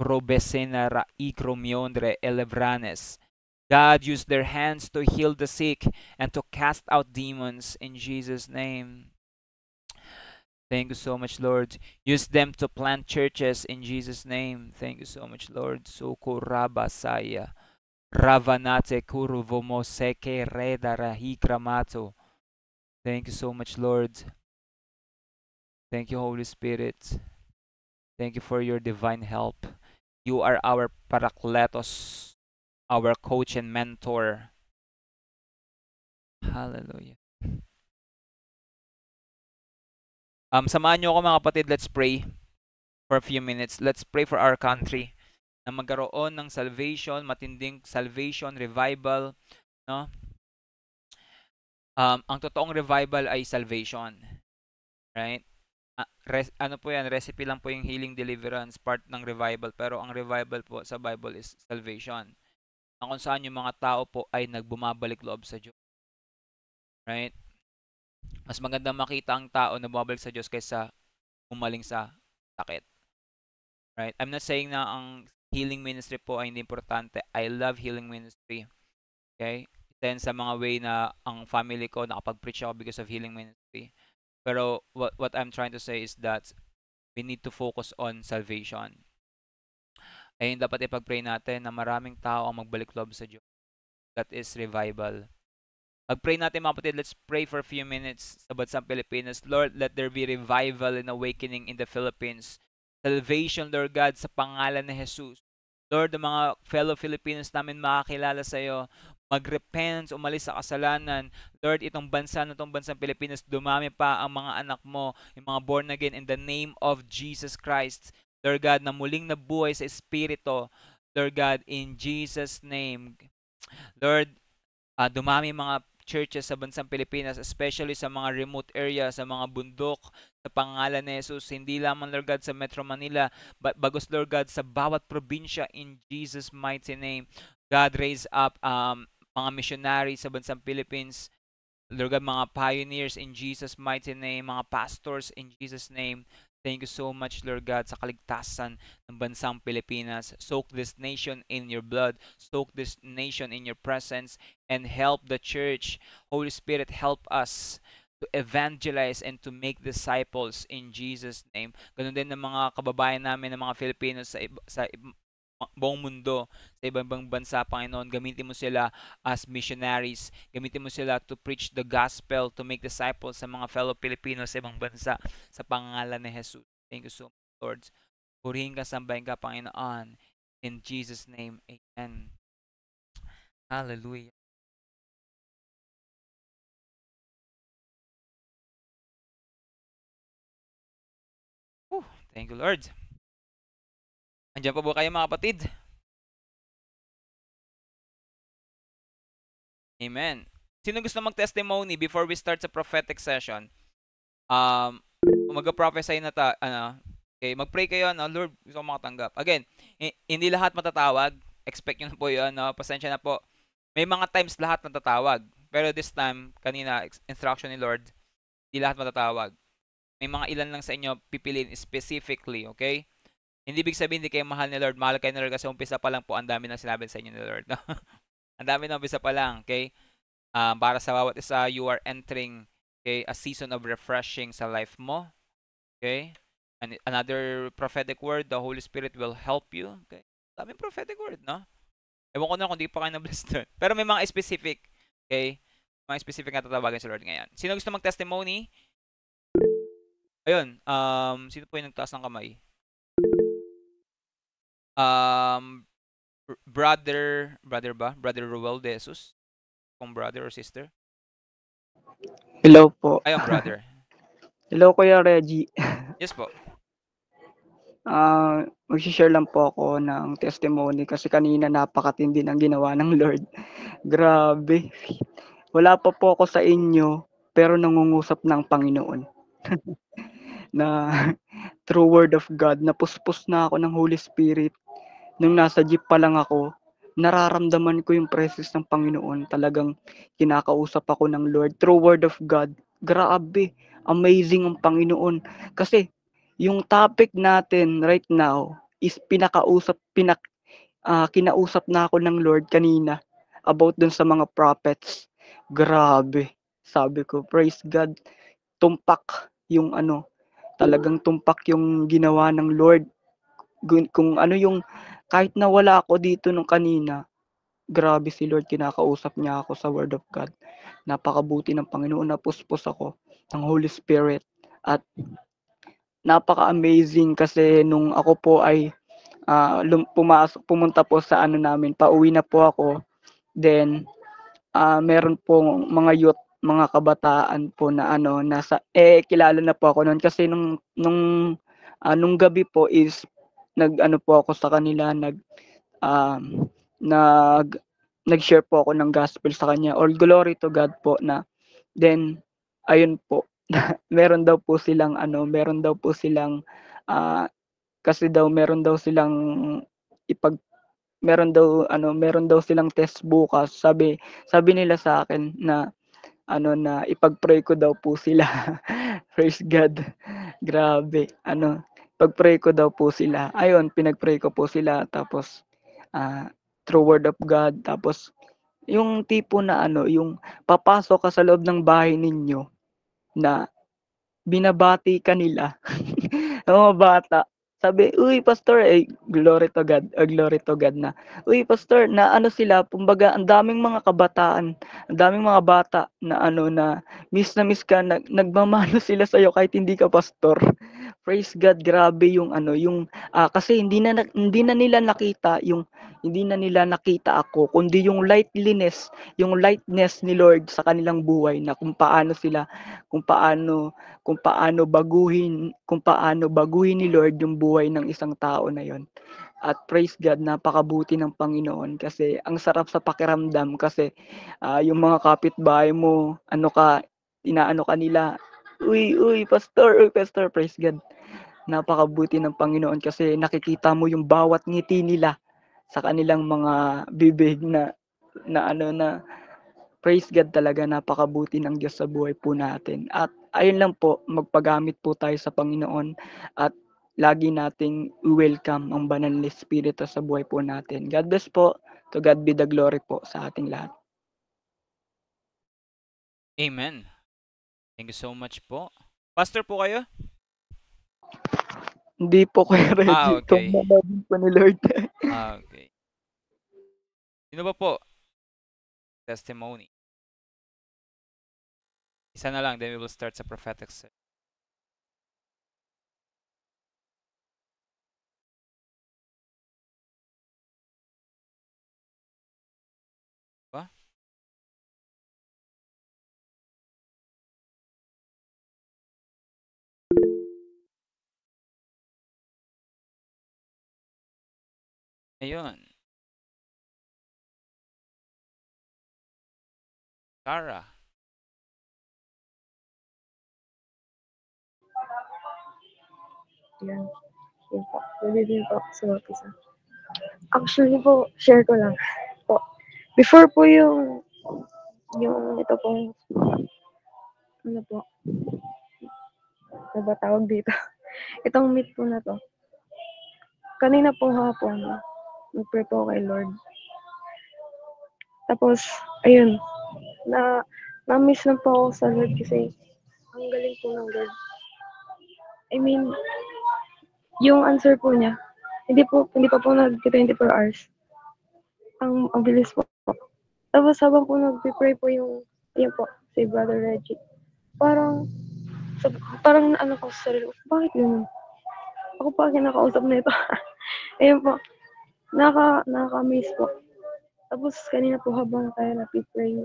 Robesena raikromiondre elebranes. God, use their hands to heal the sick and to cast out demons in Jesus' name. Thank you so much, Lord. Use them to plant churches in Jesus' name. Thank you so much, Lord. Sukurabasaya. Ravanate kuruvomoseke redarahikramato. Thank you so much, Lord. Thank you, Holy Spirit. Thank you for your divine help. You are our parakletos, our coach and mentor. Hallelujah. Samahan niyo ako mga kapatid, let's pray for a few minutes. Let's pray for our country na magkaroon ng salvation, matinding salvation, revival, no? Ang totoong revival ay salvation. Right? Ano po yan, recipe lang po yung healing deliverance, part ng revival, pero ang revival po sa Bible is salvation. Ang kung saan yung mga tao po ay nagbumabalik loob sa Diyos. Right? Mas maganda makita ang tao na bumabalik sa Diyos kaysa umaling sa sakit. Right? I'm not saying na ang healing ministry po ay hindi importante. I love healing ministry. Okay? Then sa mga way na ang family ko nakapag-preach ako because of healing ministry. Pero what I'm trying to say is that we need to focus on salvation. Ayun dapat ipag-pray natin na maraming tao ang magbalik loob sa Diyos. That is revival. Mag-pray natin mga kapatid. Let's pray for a few minutes sa bansang Pilipinas. Lord, let there be revival and awakening in the Philippines. Salvation, Lord God, sa pangalan ni Jesus. Lord, ang mga fellow Filipinos namin makakilala sa iyo. Mag-repent, umalis sa kasalanan. Lord, itong bansa na itong bansang Pilipinas, dumami pa ang mga anak mo, yung mga born again in the name of Jesus Christ. Lord God, na muling nabuhay sa Espiritu. Lord God, in Jesus' name. Lord, dumami mga churches sa bansang Pilipinas, especially sa mga remote area, sa mga bundok, sa pangalan ni Jesus, hindi lamang, Lord God, sa Metro Manila, but bagos, Lord God, sa bawat probinsya in Jesus' mighty name. God raise up mga missionaries sa bansang Philippines. Lord God, mga pioneers in Jesus' mighty name, mga pastors in Jesus' name. Thank you so much, Lord God, sa kaligtasan ng bansang Pilipinas. Soak this nation in your blood. Soak this nation in your presence and help the church. Holy Spirit, help us to evangelize and to make disciples in Jesus' name. Ganun din ng mga kababayan namin ng mga Filipinos sa buong mundo, sa ibang bansa, Panginoon. Gamitin mo sila as missionaries. Gamitin mo sila to preach the gospel, to make disciples sa mga fellow Filipinos sa ibang bansa sa pangalan ni Jesus. Thank you so much, Lord. Purihin ka, sambahin ka, Panginoon. In Jesus' name, Amen. Hallelujah. Whew, thank you, Lord. Andiyan pa ba kayo, mga kapatid? Amen. Sino gusto mag-testimony before we start sa prophetic session? Mag-prophesy na okay, mag-pray kayo, no? Lord, gusto ko makatanggap. Again, hindi lahat matatawag. Expect nyo na po yun, no? Pasensya na po. May mga times lahat matatawag. Pero this time, kanina, instruction ni Lord, hindi lahat matatawag. May mga ilan lang sa inyo pipiliin specifically, okay? Hindi ibig sabihin hindi kayo mahal ni Lord. Mahal kayo ni Lord kasi umpisa pa lang po, ang dami nang sinabi sa inyo ni Lord. No? Ang dami na umpisa pa lang, okay? Para sa bawat isa, you are entering, okay, a season of refreshing sa life mo. Okay? And another prophetic word, the Holy Spirit will help you. Okay? Daming prophetic word, no? Ewan ko na kung di pa kayo na-bless doon. Pero may mga specific, okay? Mga specific na tatawagan sa Lord ngayon. Sino gusto mag-testimony? Ayun, sino po yung nagtaas ng kamay? Um, brother ba? Brother Ruel de Jesus? Kung brother or sister? Hello po. Ayun, brother. Hello Kuya Reggie. Yes po. Magsi-share lang po ako ng testimony kasi kanina napakatindi ng ginawa ng Lord. Grabe. Wala pa po ako sa inyo pero nangungusap ng Panginoon na through word of God napuspos na ako ng Holy Spirit. Nung nasa jeep pa lang ako, nararamdaman ko yung presence ng Panginoon. Talagang kinakausap ako ng Lord through word of God. Grabe, amazing ang Panginoon. Kasi yung topic natin right now is kinausap na ako ng Lord kanina about dun sa mga prophets. Grabe. Sabi ko, praise God. Tumpak yung talagang tumpak yung ginawa ng Lord. Kung ano yung kahit na wala ako dito nung kanina, grabe si Lord kinakausap niya ako sa word of God. Napakabuti ng Panginoon, napuspos ako ng Holy Spirit at napaka-amazing kasi nung ako po ay pumunta po sa namin, pauwi na po ako. Then meron pong mga youth, mga kabataan po na kilala na po ako noon kasi nung gabi po is po ako sa kanila, um, nag nag-share po ako ng gospel sa kanya. All glory to God po na then ayun po, meron daw po silang ah, kasi daw ipag meron daw silang test bukas. Sabi nila sa akin na na ipag-pray ko daw po sila. Praise God. Grabe. Pag-pray ko daw po sila. Ayun, pinag-pray ko po sila tapos ah, through word of God. Tapos yung tipo na yung papasok ka sa loob ng bahay ninyo na binabati ka nila. Mga bata. Sabi, "Uy, pastor," glory to God na, "Uy, pastor," na sila, kumbaga ang daming mga kabataan, ang daming mga bata na na miss ka, nagmamano sila sa'yo kahit hindi ka pastor. Praise God, grabe yung kasi hindi na nila nakita hindi na nila nakita ako, kundi yung lightness ni Lord sa kanilang buhay na kung paano kung paano baguhin ni Lord yung buhay ng isang tao na yon. At praise God, napakabuti ng Panginoon kasi ang sarap sa pakiramdam kasi yung mga kapitbahay mo, inaano ka nila, uy, pastor, praise God. Napakabuti ng Panginoon kasi nakikita mo yung bawat ngiti nila sa kanilang mga bibig na praise God talaga, napakabuti ng Diyos sa buhay po natin. At ayun lang po, magpagamit po tayo sa Panginoon at lagi nating welcome ang banal na Espiritu sa buhay po natin. God bless po. To God be the glory po sa ating lahat. Amen. Thank you so much po. Pastor po kayo? Hindi po kayo ready. Okay. Tumama po ni Lord. Okay. Sino ba po? Testimony. Isa na lang, then we will start sa prophetic set. Ba? Ayun. Sarah. Yan. Yun po. Pwede din po sa umpisa. Actually po, share ko lang po. Before po yung ito pong, ano po, ano ba tawag dito? Itong meet po na to. Kanina po hapon, nag-pray po kay Lord. Tapos, ayun, na-miss na po ako sa Lord kasi ang galing po ng Lord. I mean, yung answer po niya, hindi pa po nag-24 hours. Ang bilis po. Tapos habang po nagpe-pray po yun po, si Brother Reggie, parang, parang ano ko sa sarili ko, bakit ganun? Ako pa kinakausap na ito. Ayun po, nakaka-amaze po. Tapos kanina po habang tayo nagpe-pray,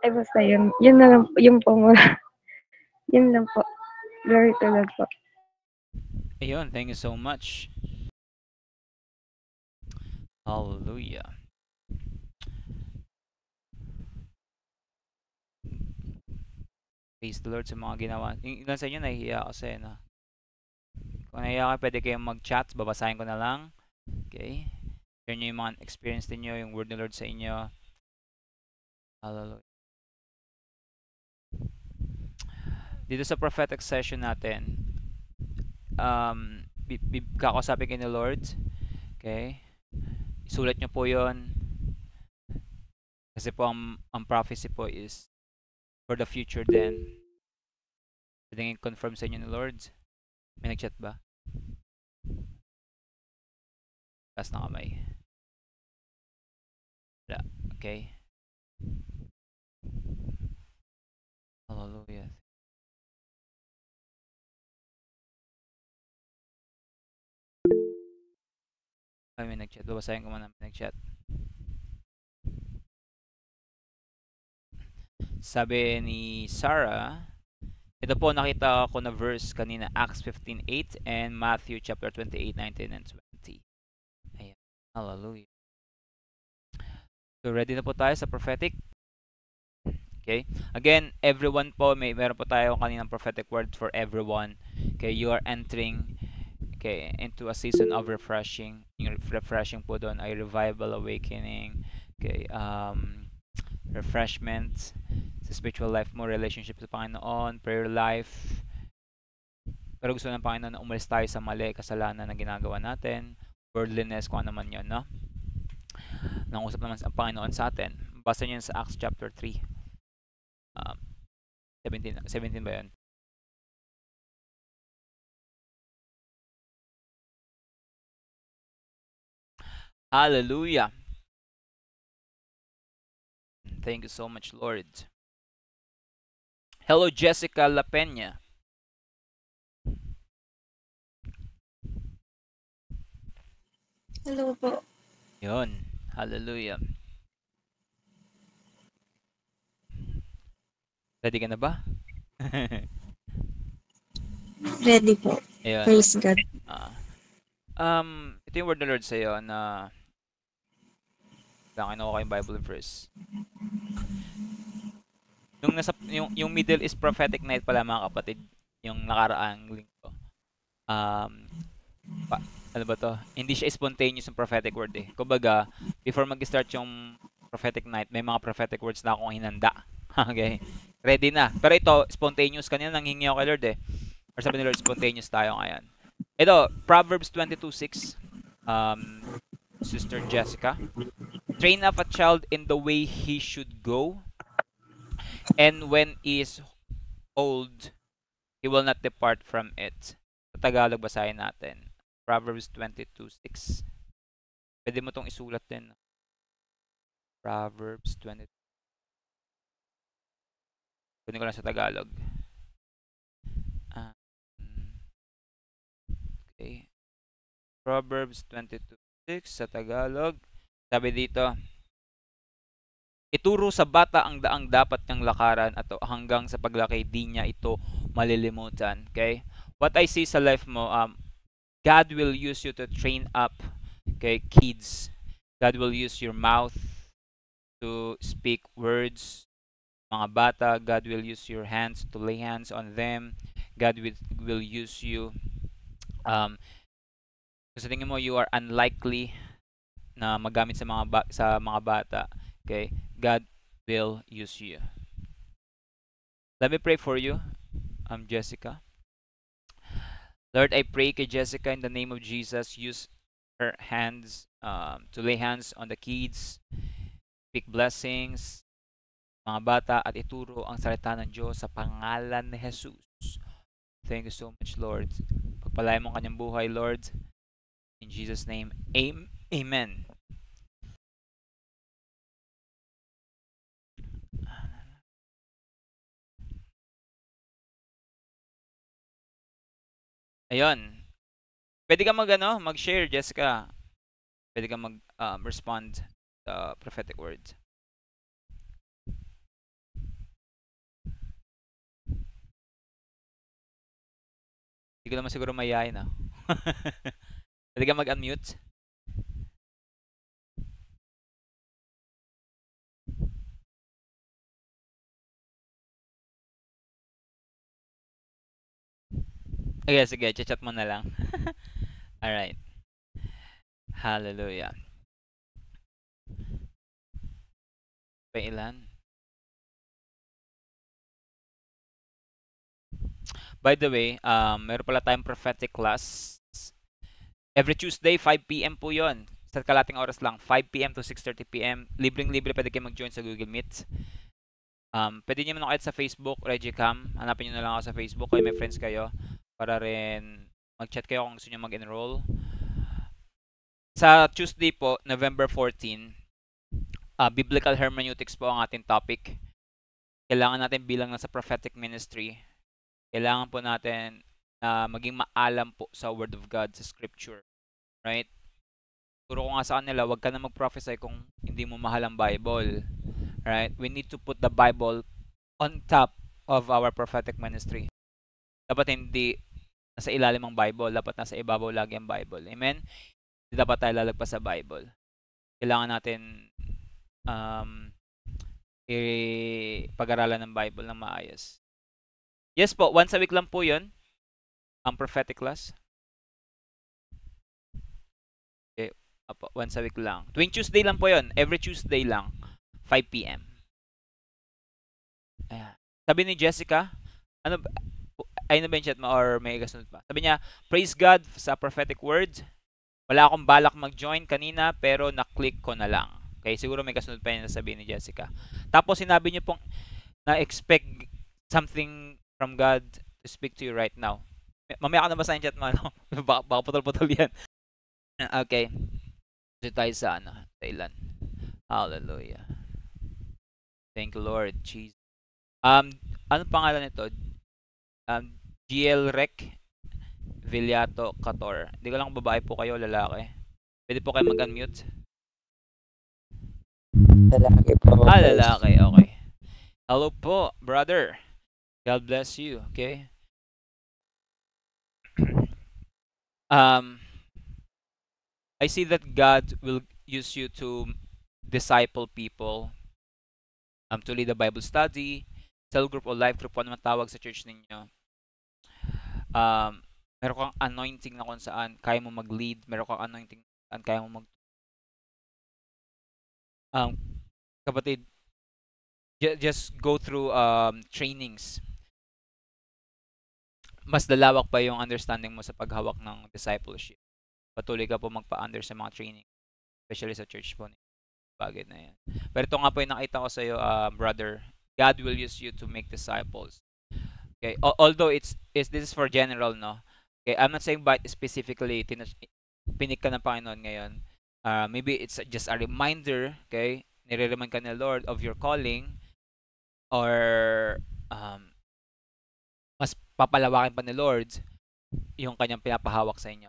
ay basta yun na lang, yun po muna. Yun lang po. Glory to God po. Ayun, thank you so much. Hallelujah. Praise the Lord sa mga ginawa. Yung ilan sa inyo nahihiya kasi na. Kung nahihiya kayo, pwede kayong mag-chat. Babasahin ko na lang. Okay? Share nyo yung mga experience niyo, yung word ng Lord sa inyo. Hallelujah. Dito sa prophetic session natin, kakausapin kayo ni Lord. Okay? Isulat nyo po yon. Kasi po ang prophecy po is for the future then. Pwede confirm sa inyo ni Lord. May nag-chat ba? Taas na kamay. Wala. Okay? Hallelujah. Ay, may nag-chat. Babasahin ko muna may nag-chat. Sabi ni Sarah, ito po nakita ko na verse kanina, Acts 15:8 and Matthew chapter 28:19 and 20. Ayan. Hallelujah. So ready na po tayo sa prophetic. Okay? Again, everyone po, meron po tayo kaninang prophetic word for everyone. Okay, you are entering into a season of refreshing. Yung refreshing po doon ay revival, awakening, okay, refreshment sa spiritual life mo, relationship sa Panginoon, prayer life. Pero gusto ng Panginoon na umalis tayo sa mali, kasalanan na ginagawa natin, worldliness, kung ano man yun, no? Nangusap naman ang Panginoon sa atin. Basta niyo sa Acts chapter 3. 17 ba yun? Hallelujah. Thank you so much, Lord. Hello, Jessica La Peña. Hello po. Yun. Hallelujah. Ready ka na ba? Ready po. Ayun. Praise God. Ito yung word ng Lord sa'yo na kailangan ko kayong Bible verse. Yung Middle East Prophetic Night pala mga kapatid, yung nakaraang linggo. ano ba to? Hindi siya spontaneous yung prophetic word eh. Kumbaga, before mag-start yung prophetic night, may mga prophetic words na akong hinanda. Okay? Ready na. Pero ito, spontaneous. Kanina nanghingi ako kay Lord eh. Or sabi ni Lord, spontaneous tayo ngayon. Ito, Proverbs 22:6. Um, Sister Jessica. Train up a child in the way he should go, and when he is old, he will not depart from it. Sa Tagalog, basahin natin. Proverbs 22:6. Pwede mo tong isulat din. Proverbs 20. Kunin ko lang sa Tagalog. Ah, okay. Proverbs 22:6 sa Tagalog. Sabi dito, ituro sa bata ang daang dapat niyang lakaran at hanggang sa paglaki di niya ito malilimutan. Okay? What I see sa life mo, God will use you to train up, okay, kids. God will use your mouth to speak words. Mga bata, God will use your hands to lay hands on them. God will use you. Sa tingin mo, you are unlikely na magamit sa mga bata. Okay? God will use you. Let me pray for you, Jessica. Lord, I pray kay Jessica in the name of Jesus. Use her hands to lay hands on the kids, speak blessings, mga bata, at ituro ang salita ng Diyos sa pangalan ni Jesus. Thank you so much, Lord. Pagpalain mo ang kanyang buhay, Lord. In Jesus' name, amen. Ayun. Pwede ka mag-share, Jessica. Pwede ka respond sa prophetic words. Hindi ko naman siguro mayayain, no? Pwede ka mag-unmute. Okay, sige, chat mo na lang. Alright. Hallelujah. Ilan? By the way, meron pala tayong prophetic class. Every Tuesday, 5 p.m. po yon. Sa kalating oras lang, 5 p.m. to 6:30 p.m. Libreng-libre, pwede kayo mag-join sa Google Meet. Pwede nyo manood sa Facebook, Regicam. Hanapin nyo na lang ako sa Facebook kung may friends kayo para rin mag-chat kayo kung gusto nyo mag-enroll. Sa Tuesday po, November 14, Biblical Hermeneutics po ang ating topic. Kailangan natin bilang nasa prophetic ministry, kailangan po natin maging maalam po sa Word of God, sa Scripture. Right? Turo ko nga sa kanila, wag ka na mag-prophesy kung hindi mo mahal ang Bible. Right? We need to put the Bible on top of our prophetic ministry. Dapat hindi nasa ilalim ang Bible, dapat nasa ibabaw lagi ang Bible. Amen? Hindi dapat tayo lalagpas sa Bible. Kailangan natin pag-aralan ng Bible ng maayos. Yes po, once a week lang po yun, ang prophetic class. Okay, once a week lang. Tuwing Tuesday lang po yun, every Tuesday lang, 5 p.m. Ayan. Sabi ni Jessica, ayun na ba yung chat mo or may kasunod pa? Sabi niya, praise God sa prophetic word. Wala akong balak mag-join kanina pero na-click ko na lang. Okay, siguro may kasunod pa yung nasabi ni Jessica. Tapos sinabi niyo pong na-expect something from God to speak to you right now. Mamaya ka na ba sa chat mo? Ano? Baka putol-putol yan. Okay. Kasi tayo sa sa ilan. Hallelujah. Thank you, Lord. Jesus. Ano pangalan nito? GL Rec Villato Cator. Hindi ko lang babae po kayo, lalaki. Pwede po kayo mag-unmute. Lalaki po. Lalaki. Okay. Hello po, brother. God bless you. Okay. I see that God will use you to disciple people, to lead a Bible study, cell group o life group, ano man tawag sa church ninyo. Meron kang anointing na kung saan kaya mo mag-lead. Meron kang anointing na kung saan kaya mo um, kapatid, just go through trainings. Mas lalawak pa yung understanding mo sa paghawak ng discipleship. Patuloy ka po magpa-under sa mga training, especially sa church po. Bagay na yan. Pero ito nga po yung nakita ko sa iyo, brother. God will use you to make disciples. Okay, although this is for general, no. Okay, I'm not saying but specifically pinik ka ng Panginoon ngayon. Maybe it's just a reminder, okay? Nire-remind ka ni Lord of your calling, or mas papalawakin pa ni Lord yung kanyang pinapahawak sa inyo.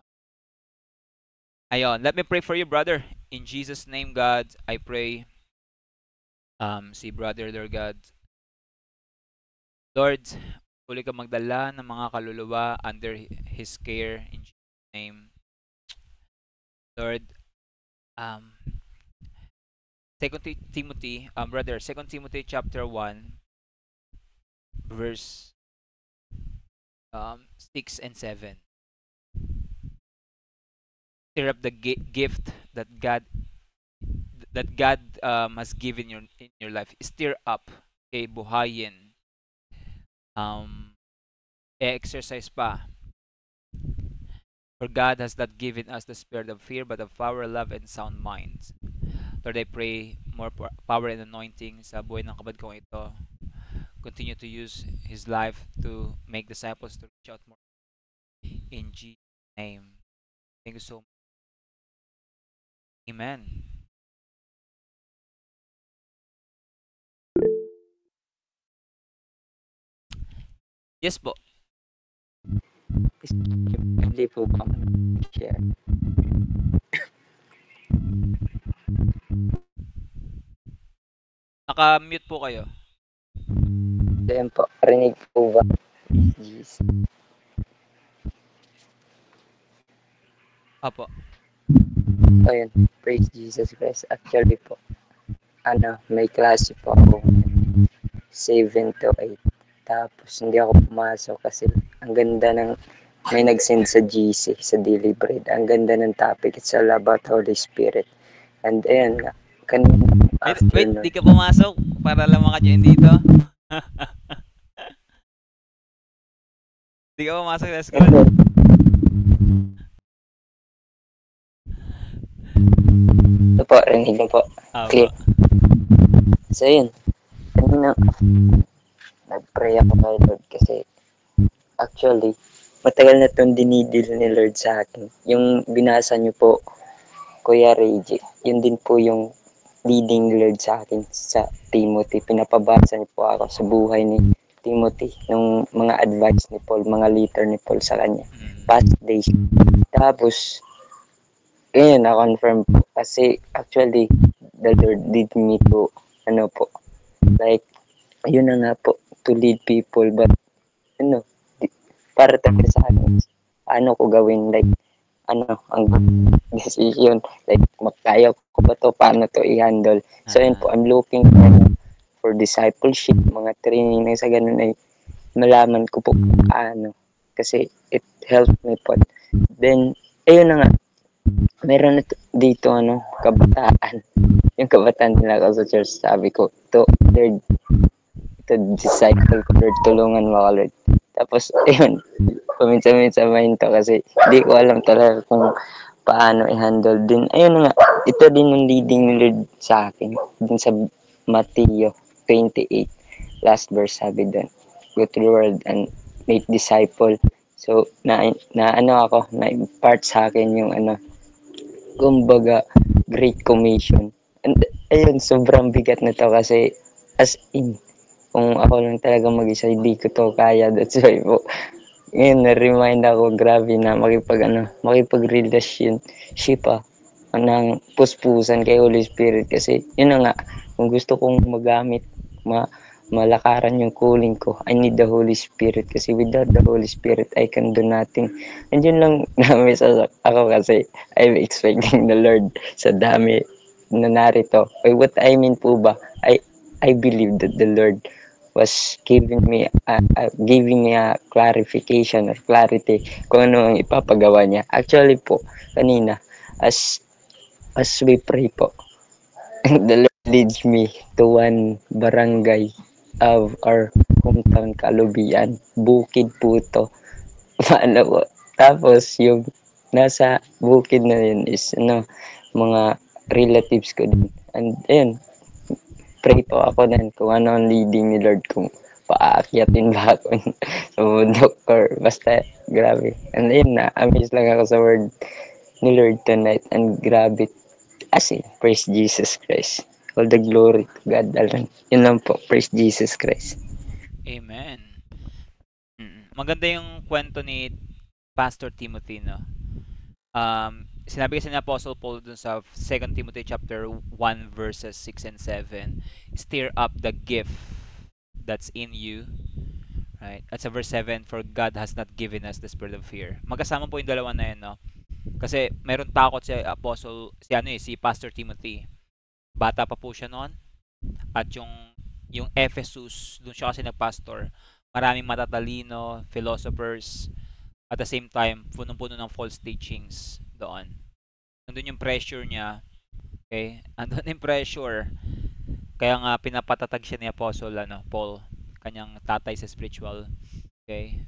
Ayon, let me pray for you, brother. In Jesus' name, God, I pray. Si brother, Lord God. Lord, huli ka magdala ng mga kaluluwa under His care in Jesus' name. Lord, 2 Timothy, brother, 2 Timothy chapter 1, verse 6 and 7. Stir up the gift that God has given in your life. Stir up, okay, buhayin. Exercise pa. For God has not given us the spirit of fear, but of power, love, and sound minds. Lord, I pray more power and anointing sa buhay ng kapatid kong ito. Continue to use his life to make disciples, to reach out more. In Jesus' name. Thank you so much. Amen. Yes po. Hindi po ba share? Naka-mute po kayo. Ayan po, rinig po ba? Yes. Apo. Ayun, praise Jesus Christ. Actually po, may klase po ako 7 to 8. Tapos hindi ako pumasok kasi ang ganda ng may nag-send sa GC, sa Daily Bread. Ang ganda ng topic. It's all about Holy Spirit. And ayan nga, Wait, di ka pumasok para lang maka-join dito? Di ka pumasok sa school? Ito po, rinig na po. Clear. So yun, kanina nag-pray ako kay Lord kasi actually, matagal na itong dinidil ni Lord sa akin. Yung binasa niyo po, Kuya Reggie, yun din po yung leading Lord sa akin sa Timothy. Pinapabasa niyo po ako sa buhay ni Timothy, nung mga advice ni Paul, mga letter ni Paul sa kanya. Past days. Tapos, yun, na-confirm po. Kasi actually, the Lord did me to, like, yun na nga po, to lead people, but, para talaga sa akin, ano ko gawin, like, ang decision, like, makaya ko ba to, paano to i-handle. So, yun po, I'm looking for discipleship, mga training na sa ganun ay malaman ko po kasi it helped me po. Then, ayun na nga, meron dito, kabataan. Yung kabataan nila ako sa church, sabi ko, Lord, disciple ko, Lord, tulungan mo ako, Lord. Tapos, ayun, paminsan-minsan to kasi di ko alam talaga kung paano i-handle din. Ayun nga, ito din yung leading ni Lord sa akin. Din sa Matthew 28, last verse sabi doon, go to the world and make disciple. So, na-impart sa akin yung kumbaga, Great Commission. And ayun, sobrang bigat na to kasi as in, kung ako lang talaga mag-isa, hindi ko to kaya. That's why po, ngayon, na-remind ako, grabe na makipag-relationship ng puspusan kay Holy Spirit. Kasi, yun na nga, kung gusto kong magamit, malakaran yung calling ko, I need the Holy Spirit. Kasi without the Holy Spirit, I can do nothing. And yun lang na-miss ako kasi I'm expecting the Lord sa dami na narito. What I mean po ba, I believe that the Lord was giving me a clarification or clarity kung ano ang ipapagawa niya. Actually po, kanina, as we pray po, the Lord leads me to one barangay of our hometown, Kalubian. Bukid po to. Ano po. Tapos, yung nasa bukid na yun is, mga relatives ko din. And, ayun, pray po ako din kung ano ang leading ni Lord, kung paakyatin ba ako sa bundok or basta, grabe. And ayun, na-amaze lang ako sa word ni Lord tonight. And grabe, as in, praise Jesus Christ. All the glory to God alone. Yun lang po, praise Jesus Christ. Amen. Maganda yung kwento ni Pastor Timothy, no? Sinabi kasi ni Apostle Paul dun sa 2 Timothy chapter 1 verses 6 and 7, stir up the gift that's in you. Right? At sa verse 7, for God has not given us the spirit of fear. Magkasama po yung dalawa na yun, no? Kasi meron takot si Pastor Timothy. Bata pa po siya noon. At yung Ephesus, doon siya kasi nagpastor. Maraming matatalino, philosophers, at the same time, punong-puno ng false teachings doon. Nandun yung pressure niya. Okay? Andun yung pressure. Kaya nga pinapatatag siya ni Apostle Paul, kanyang tatay sa spiritual. Okay?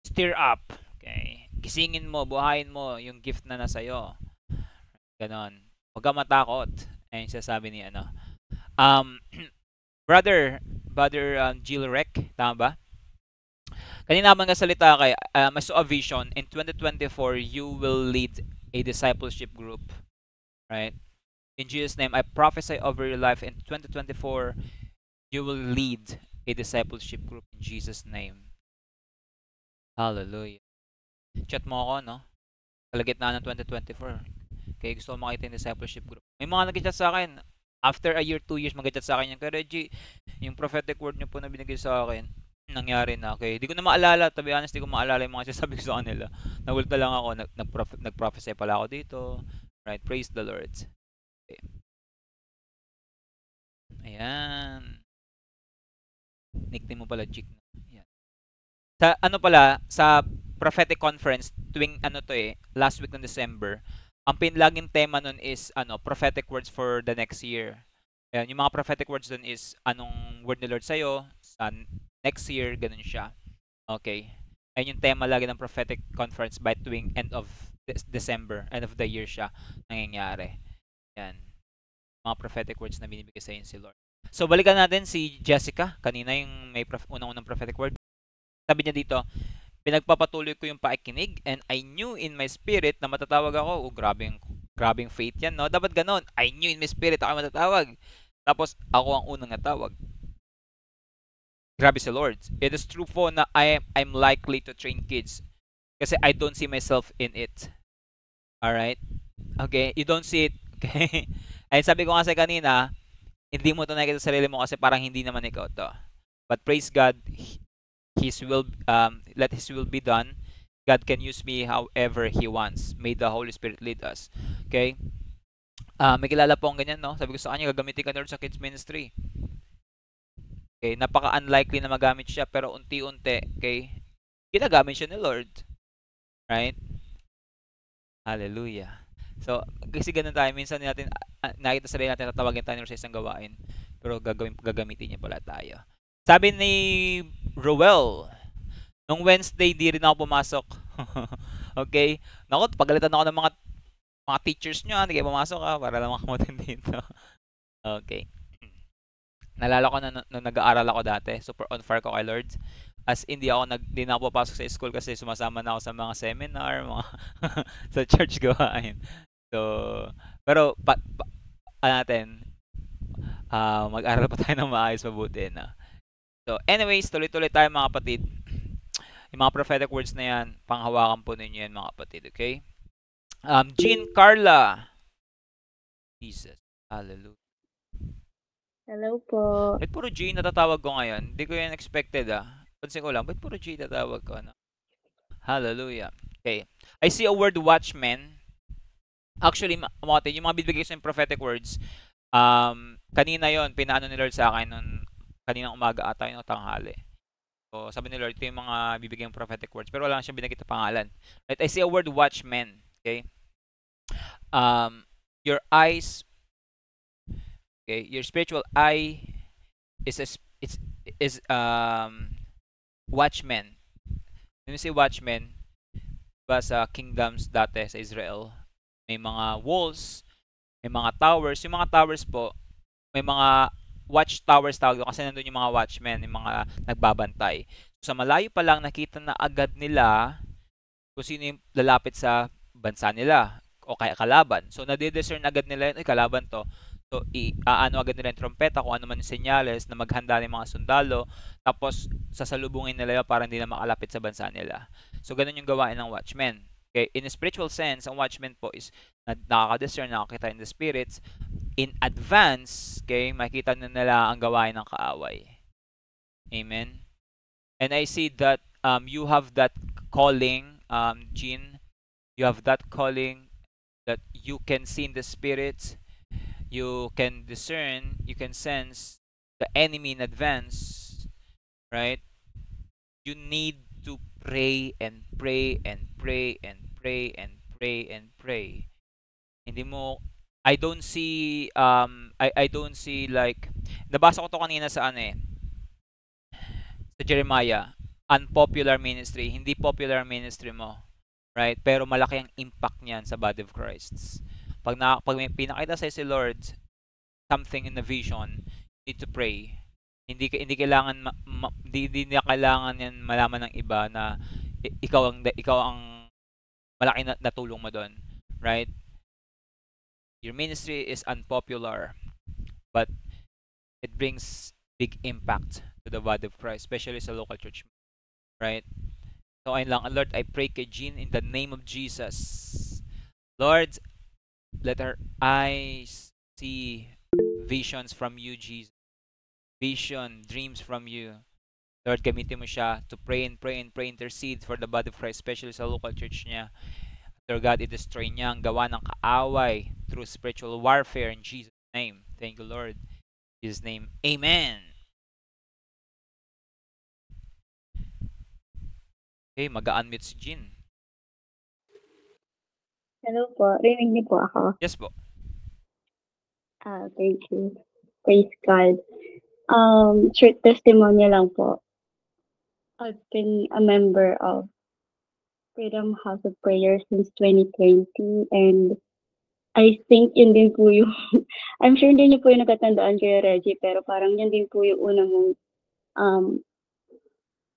Stir up. Okay? Gisingin mo, buhayin mo yung gift na nasa iyo. Ganon. Huwag ka matakot. Ayun sasabi ni brother Jill Rec, tama ba? Kanina naman salita kay I saw a vision. In 2024, you will lead a discipleship group. Right? In Jesus' name, I prophesy over your life. In 2024, you will lead a discipleship group in Jesus' name. Hallelujah. Chat mo ako, no? Kalagitnaan ng 2024. Kaya gusto ko makita yung discipleship group. May mga nag-chat sa akin. After a year, 2 years, mag-chat sa akin yung kay Reggie, yung prophetic word niyo po na binigay sa akin, nangyari na. Okay, di ko na maalala, to be honest, di ko maalala yung mga sinasabi ko sa kanila. Nagulta lang ako, nag-prophesy pala ako dito. Right, praise the Lord. Okay. Ayan. Nickname mo pala, Jig. Ayan. Sa prophetic conference, tuwing last week ng December, ang laging tema nun is prophetic words for the next year. Ayan, yung mga prophetic words dun is anong word ni Lord sa'yo sa next year, ganun siya. Okay. Ayun yung tema lagi ng prophetic conference by tuwing end of December, end of the year siya nangyayari. Yan. Mga prophetic words na binibigay sa inyo si Lord. So, balikan natin si Jessica. Kanina yung may unang prophetic word. Sabi niya dito, pinagpapatuloy ko yung pakikinig and I knew in my spirit na matatawag ako. Grabing faith yan, no? Dapat ganon. I knew in my spirit ako matatawag. Tapos, ako ang unang natawag. Grabe si Lord. It is true po na I'm likely to train kids kasi I don't see myself in it. Alright? Okay? You don't see it. Okay? Ay sabi ko kasi kanina, hindi mo ito nakikita sa sarili mo kasi parang hindi naman ikaw to. But praise God, let His will be done. God can use me however He wants. May the Holy Spirit lead us. Okay? May kilala po ang ganyan, no? Sabi ko sa kanya, gagamitin ka Lord sa kids ministry. Okay, napaka-unlikely na magamit siya pero unti-unti, okay, ginagamit siya ni Lord. Right? Hallelujah. So, kasi ganun tayo, minsan natin nakita sa sarili natin tatawagin tayo sa isang gawain pero gagamitin niya pala tayo. Sabi ni Roel, nung Wednesday di rin ako pumasok. Okay? Naku, pagalitan ako ng mga teachers nyo, hindi kayo pumasok para lang makamutin dito. Okay. Nalala ko na nung nag-aaral ako dati, super on fire ko kay Lord. As di na ako papasok sa school kasi sumasama na ako sa mga seminar, mga sa church gawain. So, pero mag-aral pa tayo ng maayos, mabuti na. So, anyways, tuloy-tuloy tayo mga kapatid. Yung mga prophetic words na yan, panghawakan po ninyo yan mga kapatid, okay? Jean Carla. Jesus. Hallelujah. Hello po. Ba't puro G natatawag ko ngayon? Hindi ko yan expected Pansin ko lang, ba't puro G tatawag ko? Hallelujah. Okay. I see a word watchman. Actually, yung mga bibigay sa prophetic words, kanina yon pinaano ni Lord sa akin nun, kaninang umaga ata yun o tanghali. So, sabi ni Lord, ito yung mga bibigyan prophetic words. Pero wala lang siyang binanggit na pangalan. Right? I see a word watchman. Okay? Your eyes, okay, your spiritual eye is watchman. When we say watchman, ba sa kingdoms dati sa Israel, may mga walls, may mga towers. Yung mga towers po, may mga watchtowers tawag doon kasi nandun yung mga watchmen, yung mga nagbabantay. So, sa malayo pa lang nakita na agad nila kung sino yung lalapit sa bansa nila o kaya kalaban. So, nadidiscern agad nila yun, ay kalaban to. So, aano agad nila yung trompeta kung ano man yung senyales na maghanda ng mga sundalo. Tapos, sasalubungin nila yun para hindi na makalapit sa bansa nila. So, ganun yung gawain ng watchmen. Okay? In a spiritual sense, ang watchman po is nakaka-discern, nakakita in the spirits. In advance, okay, makita na nila ang gawain ng kaaway. Amen. And I see that you have that calling, Jean. You have that calling that you can see in the spirits. You can discern, you can sense the enemy in advance, right? You need to pray and pray and pray and pray and pray and pray. Hindi mo I don't see like nabasa ko to kanina sa ano sa Jeremiah, unpopular ministry, hindi popular ministry mo, right? Pero malaki ang impact niyan sa body of Christ. Pag may pinakita sa si Lord something in the vision, you need to pray. Hindi kailangan hindi na kailangan yan malaman ng iba na ikaw ang malaki na natulong mo doon, right? Your ministry is unpopular, but it brings big impact to the body of Christ, especially sa local church, right? So ayun lang, Lord, I pray kay Jean in the name of Jesus. Lord, let her eyes see visions from you, Jesus. Vision, dreams from you. Lord, gamitin mo siya to pray and pray and pray, intercede for the body of Christ, especially sa local church niya. Lord God, i-destroy niya ang gawa ng kaaway through spiritual warfare in Jesus' name. Thank you, Lord. In Jesus' name, Amen. Okay, mag-unmute si Jean. Hello po, rinig niyo po ako. Yes po. Thank you. Praise God. Short testimony lang po. I've been a member of Freedom House of Prayer since 2020 and I think yun din po yung, I'm sure hindi niyo po yung natatandaan kay Reggie, pero parang yun din po yung una mong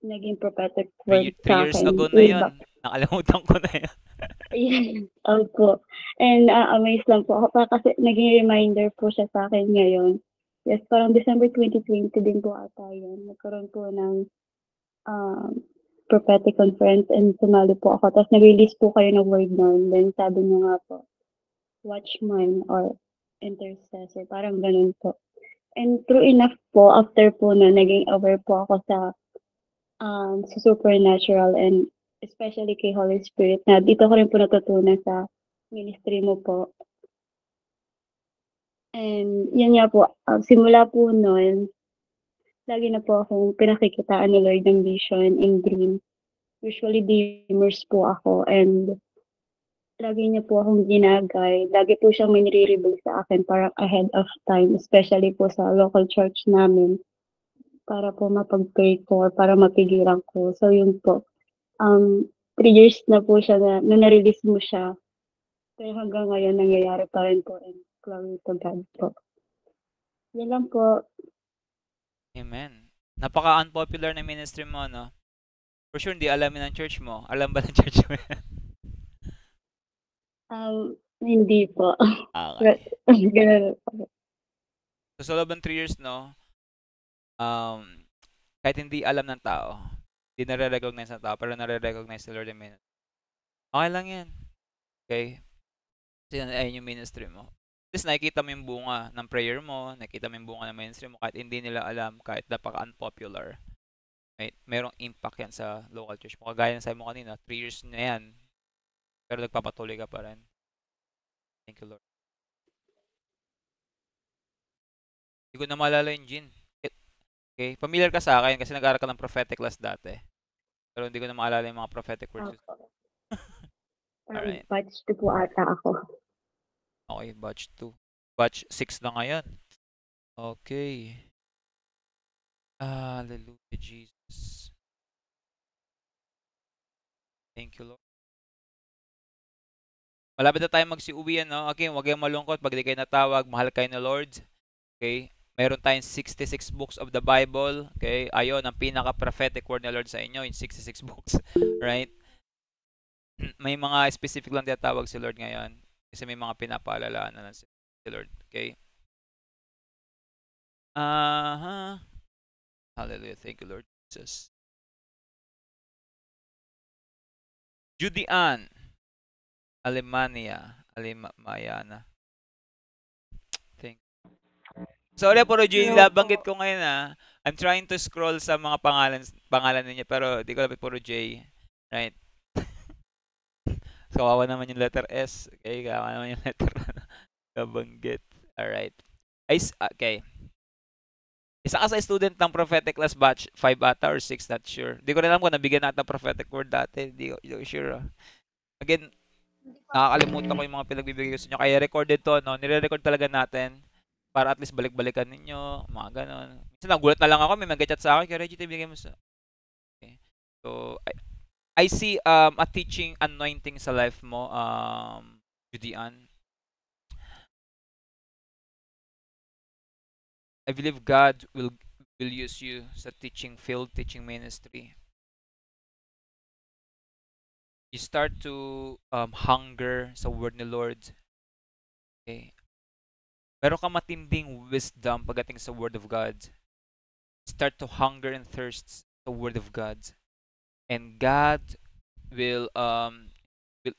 naging prophetic word 3 sa years akin. ago na yun. Nakalimutan ko na yun. Yes, opo. And amazed lang po ako kasi naging reminder po siya sa akin ngayon. Yes, parang December 2020 din po ata yun. Nagkaroon po ng prophetic conference and sumali po ako. Tapos nag-release po kayo ng word noon. Then sabi niyo nga po, watchman or intercessor. Parang ganun po. And true enough po, after po na naging aware po ako sa supernatural and especially kay Holy Spirit na dito ko rin po natutunan sa ministry mo po. And yun nga po, simula po noon, lagi na po akong pinakikitaan ni Lord ng vision in dream. Usually dreamers po ako and lagi niya po akong ginagay. Lagi po siyang may nire-reveal sa akin parang ahead of time, especially po sa local church namin para po mapag-pray ko or para mapigilan ko. So yun po. 3 years na po siya na na-release mo siya. Pero hanggang ngayon nangyayari pa rin po and glory to God po. Yan lang po. Amen. Napaka-unpopular na ministry mo, no? For sure, hindi alamin ng church mo. Alam ba ng church mo yan? Hindi po. Okay. Ganun po. So, sa loob ng 3 years, no? Kahit hindi alam ng tao, hindi nare-recognize ng tao, pero nare-recognize ni Lord yung ministry. Okay lang yan. Okay? Kasi ayun yung ministry mo. At least nakikita mo yung bunga ng prayer mo, nakikita mo yung bunga ng ministry mo, kahit hindi nila alam, kahit napaka-unpopular. Right? Merong impact yan sa local church mo. Kagaya ng sabi mo kanina, 3 years na yan, pero nagpapatuloy ka pa rin. Thank you, Lord. Hindi ko na maalala yung Jean. Okay? Familiar ka sa akin kasi nag-aaral ka ng prophetic class dati. Pero hindi ko na maalala yung mga prophetic words. Opo. Alright. Batch 2 po ata ako. Okay, batch 2. Batch 6 na ngayon. Okay. Hallelujah, Jesus. Thank you, Lord. Malapit na tayo magsiuwian, no? Okay, huwag kayong malungkot pag di kayo natawag. Mahal kayo ni Lord. Okay? Meron tayong 66 books of the Bible. Okay? Ayon, ang pinaka-prophetic word ni Lord sa inyo in 66 books. Right? May mga specific lang tinatawag si Lord ngayon. Kasi may mga pinapaalala na si Lord. Okay? Hallelujah. Thank you, Lord Jesus. Judean. Alemania. Mayana. Thank Sorry, puro J Hello banggit po. ko ngayon I'm trying to scroll sa mga pangalan ninyo pero di ko lapit puro J. Right? Kawawa naman yung letter S. Okay, kawawa naman yung letter nabanggit. Alright. Okay. Isa ka sa student ng prophetic class batch 5 ata or 6, not sure. Di ko rin alam kung nabigyan natin ng prophetic word dati. Di ko sure. Again, nakakalimutan ko yung mga pinagbibigay ko sa inyo. Kaya recorded to, no? Nire-record talaga natin para at least balik-balikan ninyo, mga ganon. Minsan nagulat na lang ako, may mag-chat sa akin, kaya Reggie, bigay mo sa... Okay. So, I see a teaching anointing sa life mo, Judean. I believe God will use you sa teaching field, teaching ministry. You start to hunger sa word ni Lord. Okay. Meron ka matinding wisdom pagdating sa word of God. Start to hunger and thirst the word of God. And God will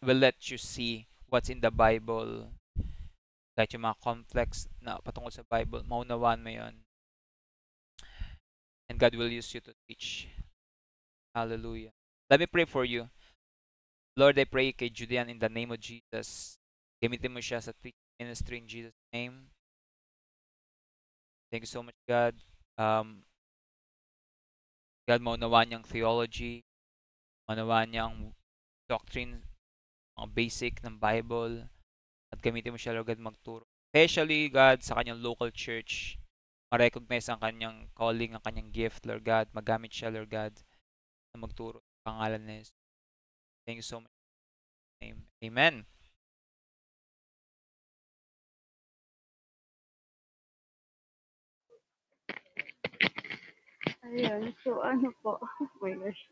let you see what's in the Bible. Kahit yung mga complex na patungkol sa Bible, maunawaan mo yun. And God will use you to teach. Hallelujah. Let me pray for you. Lord, I pray kay Judean in the name of Jesus. Gamitin mo siya sa teaching ministry in Jesus' name. Thank you so much, God. God, maunawaan niyang theology, maunawaan niyang doctrine, mga basic ng Bible, at gamitin mo siya, Lord God, magturo. Especially, God, sa kanyang local church, ma-recognize ang kanyang calling, ang kanyang gift, Lord God. Magamit siya, Lord God, na magturo sa pangalan ni Jesus. Thank you so much. Amen. Ayun, so ano po, oh my gosh.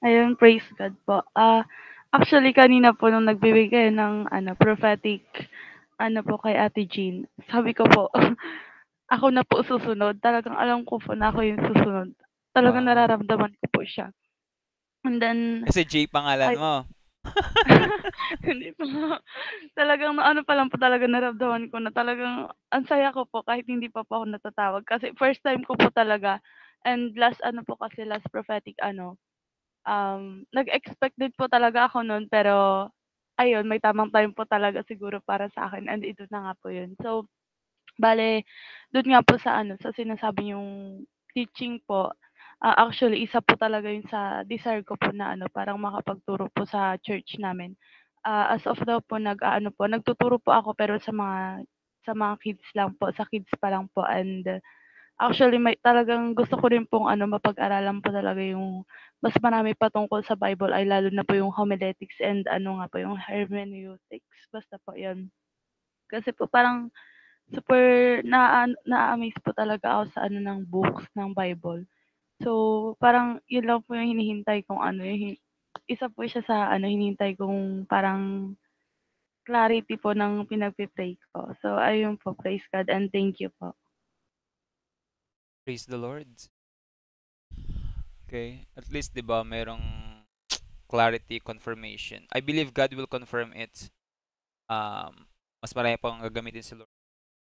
Ayun, praise God po. Actually kanina po nung nagbibigay ng prophetic po kay Ate Jean, sabi ko po, ako na po susunod. Talagang alam ko po na ako yung susunod. Talagang Wow. nararamdaman ko po siya. And then, Kasi J pangalan ay, mo. hindi po. Talagang ano pa lang po talaga naramdaman ko na talagang ang saya ko po kahit hindi pa po ako natatawag. Kasi first time ko po talaga. And last last prophetic nag-expect din po talaga ako nun pero ayun, may tamang time po talaga siguro para sa akin and ito na nga po yun. So, bale, dun nga po sa sa sinasabi yung teaching po, actually isa po talaga yun sa desire ko po na parang makapagturo po sa church namin. As of now po nagtuturo po ako pero sa mga kids lang po, sa kids pa lang po and actually may talagang gusto ko rin pong mapag-aralan po talaga yung mas marami pa tungkol sa Bible ay lalo na po yung homiletics and nga po yung hermeneutics, basta po yun. Kasi po parang super na-a-amaze po talaga ako sa ng books ng Bible. So, parang yun lang po yung hinihintay kong isa po siya sa hinihintay kong parang clarity po ng pinagpe-pray ko. So, ayun po, praise God and thank you po. Praise the Lord. Okay. At least, di ba, merong clarity, confirmation. I believe God will confirm it. Mas marami pang gagamitin si Lord.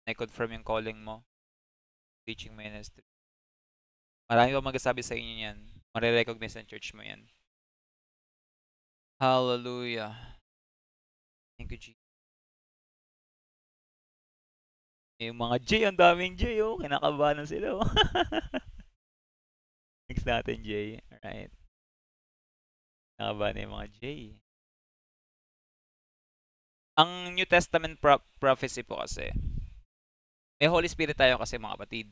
I-confirm yung calling mo, teaching ministry. Marami pa magsasabi sa inyo yan. Marirecognize ng church mo yan. Hallelujah. Thank you, Jesus. Yung mga J, ang daming J, oh. Kinakabahan na sila, oh. Next natin, J. Alright. Kinakabahan na yung mga J. Ang New Testament prophecy po kasi, may Holy Spirit tayo kasi mga kapatid.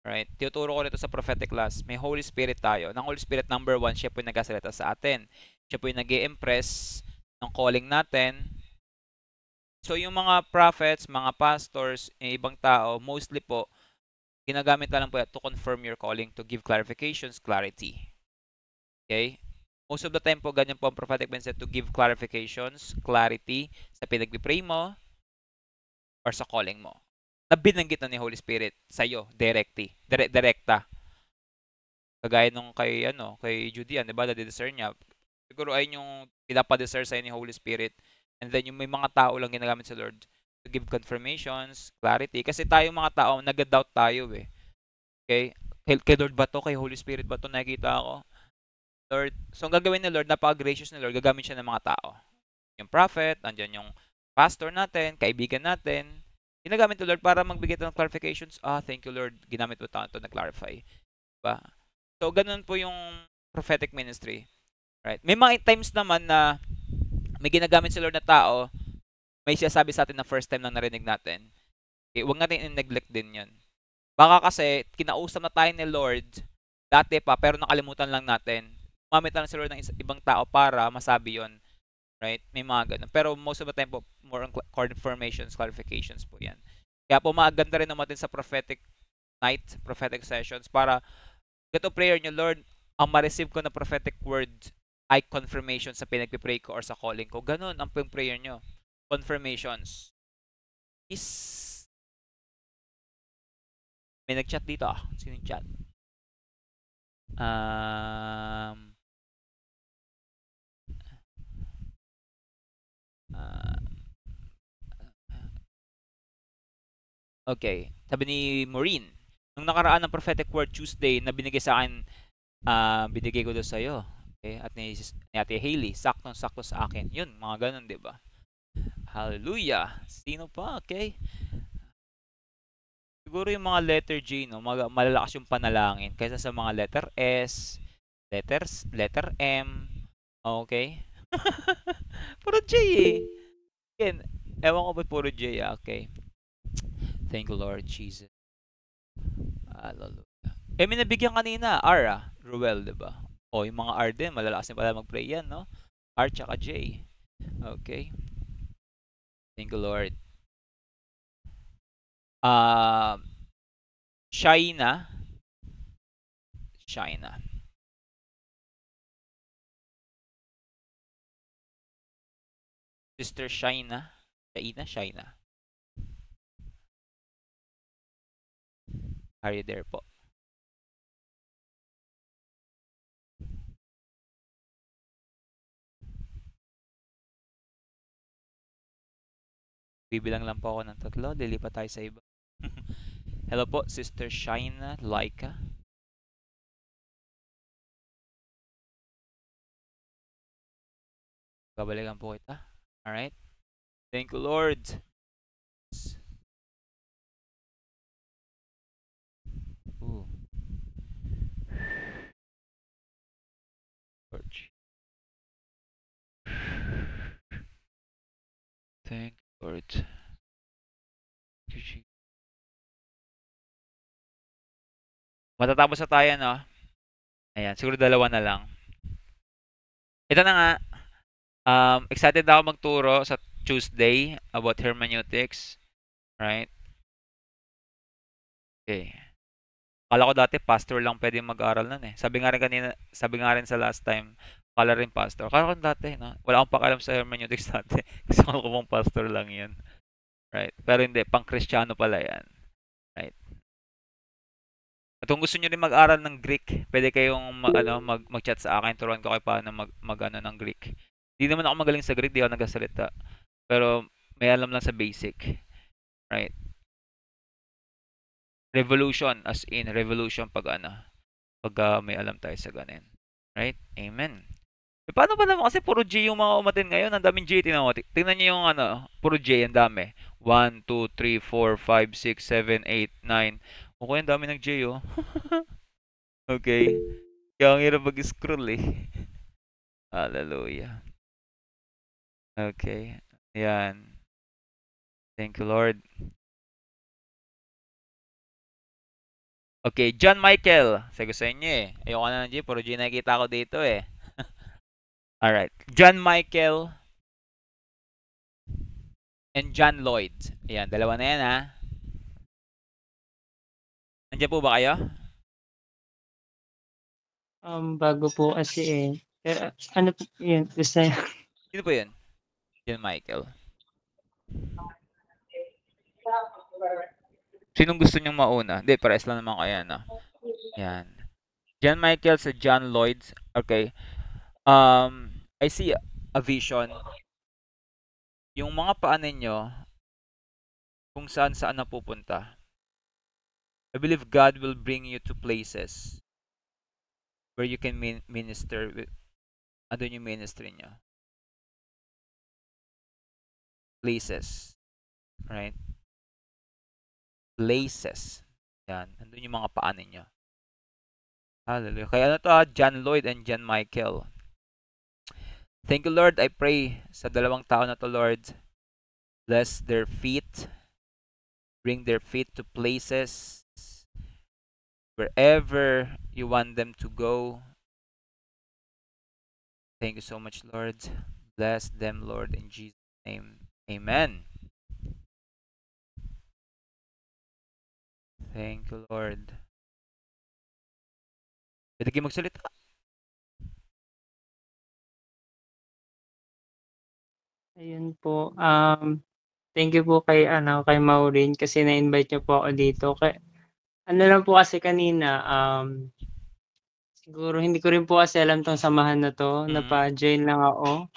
Right? Tinuturo ko nito sa prophetic class. May Holy Spirit tayo. Ng Holy Spirit, number 1, siya po yung nagkasalita sa atin. Siya po yung nag-i-impress ng calling natin. So, yung mga prophets, mga pastors, ibang tao, mostly po, ginagamit na lang po to confirm your calling, to give clarifications, clarity. Okay? Most of the time po, ganyan po ang prophetic mindset, to give clarifications, clarity sa pinag-pray mo or sa calling mo. Na binanggit na ni Holy Spirit sa'yo, direkta. Kagaya nung kay Judean, di ba, na-discern niya. Siguro ay yung pinapa-discern sa'yo ni Holy Spirit. And then yung may mga tao lang ginagamit sa Lord to give confirmations, clarity. Kasi tayo mga tao, nag-doubt tayo eh. Okay? Kay Lord ba to? Kay Holy Spirit ba to? Nakikita ako. Lord. So ang gagawin ni Lord, napaka-gracious ni Lord, gagamit siya ng mga tao. Yung prophet, andyan yung pastor natin, kaibigan natin, ginagamit ni Lord para magbigay ng clarifications. Thank you Lord, ginamit mo ito na clarify. Diba? So ganun po yung prophetic ministry. Right? May mga times naman na may ginagamit si Lord na tao, may sinasabi sa atin na first time lang narinig natin. Okay, huwag natin in-neglect din yun. Baka kasi, kinausap na tayo ni Lord, dati pa, pero nakalimutan lang natin. Gumamit lang si Lord ng ibang tao para masabi yon. Right? May mga ganun. Pero most of the time po, more on confirmations, clarifications po yan. Kaya po, maganda rin naman sa prophetic night, prophetic sessions, para gato prayer nyo, Lord, ang ma-receive ko na prophetic word ay confirmation sa pinagpipray ko or sa calling ko. Ganun ang prayer nyo. Confirmations. May nag-chat dito. Sino yung chat? Okay. Sabi ni Maureen, nung nakaraan ng prophetic word Tuesday na binigay sa akin, binigay ko doon sa iyo. Okay? At ni Ate Hailey, saktong-sakto sa akin. Yun, mga ganun, 'di ba? Hallelujah. Sino pa? Okay. Siguro yung mga letter J, no, malalakas yung panalangin kaysa sa mga letter S, letter M. Okay? Puro J eh. Again, ewan ko ba puro J, okay. Thank you Lord Jesus. Hallelujah. May nabigyan kanina, R, Ruel, diba? O, yung mga R din, malalakas din pala mag-pray yan, no? R tsaka J. Okay. Thank you Lord. Shaina. Sister Shaina. Are you there po? Bibilang lang po ako ng 3. Lilipat tayo sa iba. Hello po, Sister Shaina Laika. Babalikan po kita. Alright. Thank you, Lord. Ooh. Lord. Thank you, Lord. Matatapos na tayo, no? Ayan, siguro 2 na lang. Ito na nga. Excited na ako magturo sa Tuesday about hermeneutics. Right? Okay. Akala ko dati pastor lang pwede mag-aral nun eh. Sabi nga rin sa last time, akala rin pastor. Akala ko dati, no? Wala akong pakialam sa hermeneutics dati. Kasi akala ko pang pastor lang yan. Right? Pero hindi, pang Kristiyano pala yan. Right? At kung gusto niyo rin mag-aral ng Greek, pwede kayong mag-chat sa akin, turuan ko kayo paano mag-ano ng Greek. Hindi naman ako magaling sa Greek, di ako nagsasalita. Pero may alam lang sa basic. Right? Revolution, as in revolution pag may alam tayo sa ganin. Right? Amen. E paano ba naman kasi puro J yung mga umatin ngayon? Ang daming J, tingnan niyo yung puro J, ang dami. 1, 2, 3, 4, 5, 6, 7, 8, 9. Okay, ang dami ng J, oh. Okay. Kaya ang hirap mag-scroll eh. Hallelujah. Okay. Ayan. Thank you, Lord. Okay, John Michael. Sabi ko sa inyo eh. Ayoko na ng J. Puro J nakikita ko dito eh. Alright. John Michael and John Lloyd. Ayan, dalawa na yan ha. Nandiyan po ba kayo? Bago po kasi eh. Ano po yun? Basta Sino po yun? John Michael. Sinong gusto niyong mauna? Hindi, pares lang naman kayo, no? Yan. John Michael sa John Lloyd. Okay. I see a vision. Yung mga paa ninyo, kung saan saan napupunta. I believe God will bring you to places where you can minister with, andun yung ministry nyo. Places. Right? Places. Yan. Andun yung mga paa ninyo. Hallelujah. Kaya ano to, John Lloyd and John Michael. Thank you, Lord. I pray sa dalawang tao na to, Lord. Bless their feet. Bring their feet to places wherever you want them to go. Thank you so much, Lord. Bless them, Lord, in Jesus' name. Amen. Thank you, Lord. Pwede kayo magsalita. ayun po. Thank you po kay Maureen kasi na-invite niyo po ako dito. Ano lang po kasi kanina, siguro hindi ko rin po kasi alam 'tong samahan na 'to, napa-join lang ako.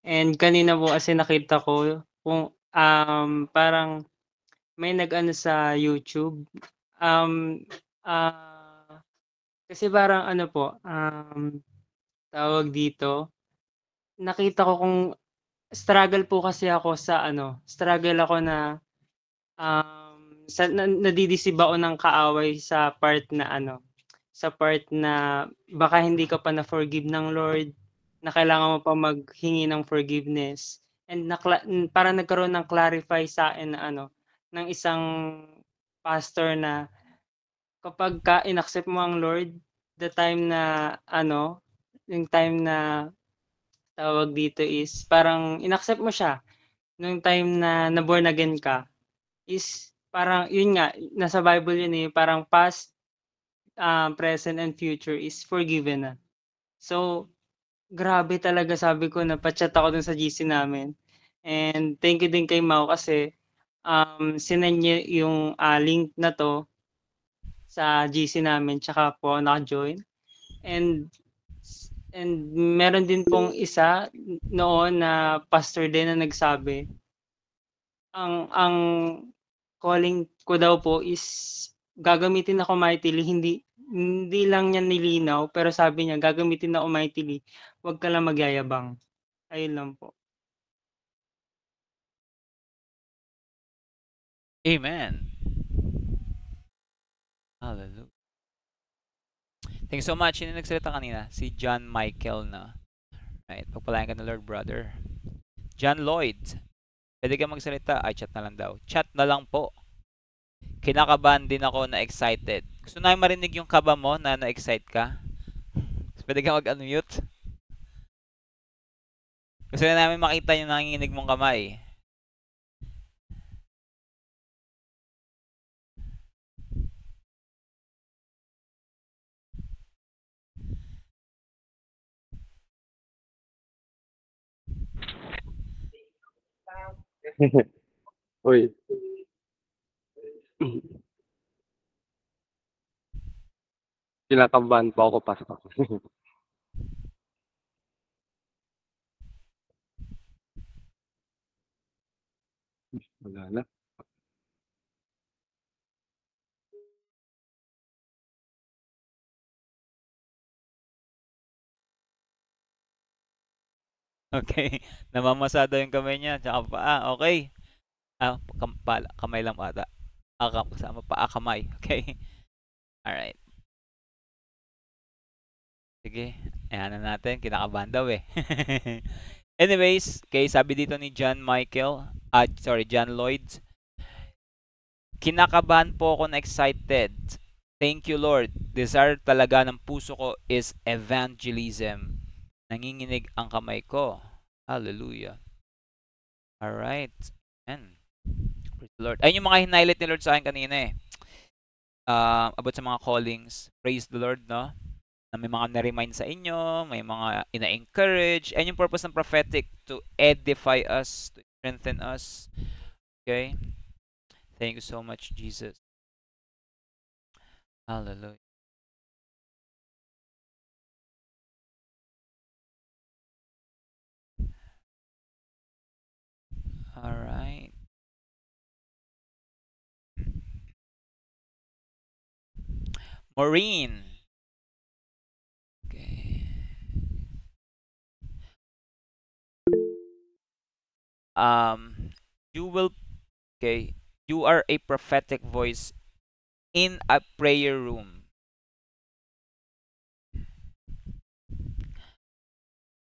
And kanina po kasi nakita ko kung, parang may nag-ano sa YouTube, um, kasi parang ano po, tawag dito, nakita ko kung struggle po kasi ako sa ano, struggle ako na, nadidisib ako ng kaaway sa part na ano, sa part na baka hindi ka pa na-forgive ng Lord, na kailangan mo pa maghingi ng forgiveness. And parang nagkaroon ng clarify sa'kin na ano, ng isang pastor na kapagka in-accept mo ang Lord, the time na ano, yung time na tawag dito is parang in-accept mo siya, nung time na born again ka, is parang yun nga, nasa Bible yun, eh, parang past, present and future is forgiven na. So, grabe talaga sabi ko napa-chat ako dun sa GC namin. And thank you din kay Mau kasi, sinend niya yung, link na 'to sa GC namin tsaka po ako naka-join. And meron din pong isa noon na pastor din na nagsabi, ang calling ko daw po is gagamitin ako mightily, hindi lang niya nilinaw, pero sabi niya gagamitin ako mightily, 'wag ka lang magyayabang. Ayun lang po. Amen. Hallelujah. Thank you so much. Sino nagsalita kanina? Si John Michael na. Right. Pagpalain ka ng Lord, brother. John Lloyd. Pwede ka magsalita. Ay, chat na lang daw. Chat na lang po. Kinakabahan din ako na excited. Gusto na marinig yung kaba mo na na-excite ka? Pwede ka mag-unmute? Gusto na namin makita yung nanginginig mong kamay. Uy. Kinakabahan po ako pastor. Wala na. Okay. Namamasada yung kamay niya. Tsaka paa. Okay. Kamay lang ata. Kasama pa, kamay. Okay? Alright. Sige. Ayan na natin. Kinakabahan daw eh. Anyways, okay, sabi dito ni John Lloyd, kinakabahan po ako na excited. Thank you, Lord. Desire talaga ng puso ko is evangelism. Nanginginig ang kamay ko. Hallelujah. Alright. Ayan. Praise the Lord. Ayun yung mga hinighlight ni Lord sa akin kanina eh. About sa mga callings. Praise the Lord, no? Na may mga na-remind sa inyo, may mga ina-encourage. Ayun yung purpose ng prophetic, to edify us, to strengthen us. Okay? Thank you so much, Jesus. Hallelujah. All right. Maureen. Okay. You will, okay, you are a prophetic voice in a prayer room.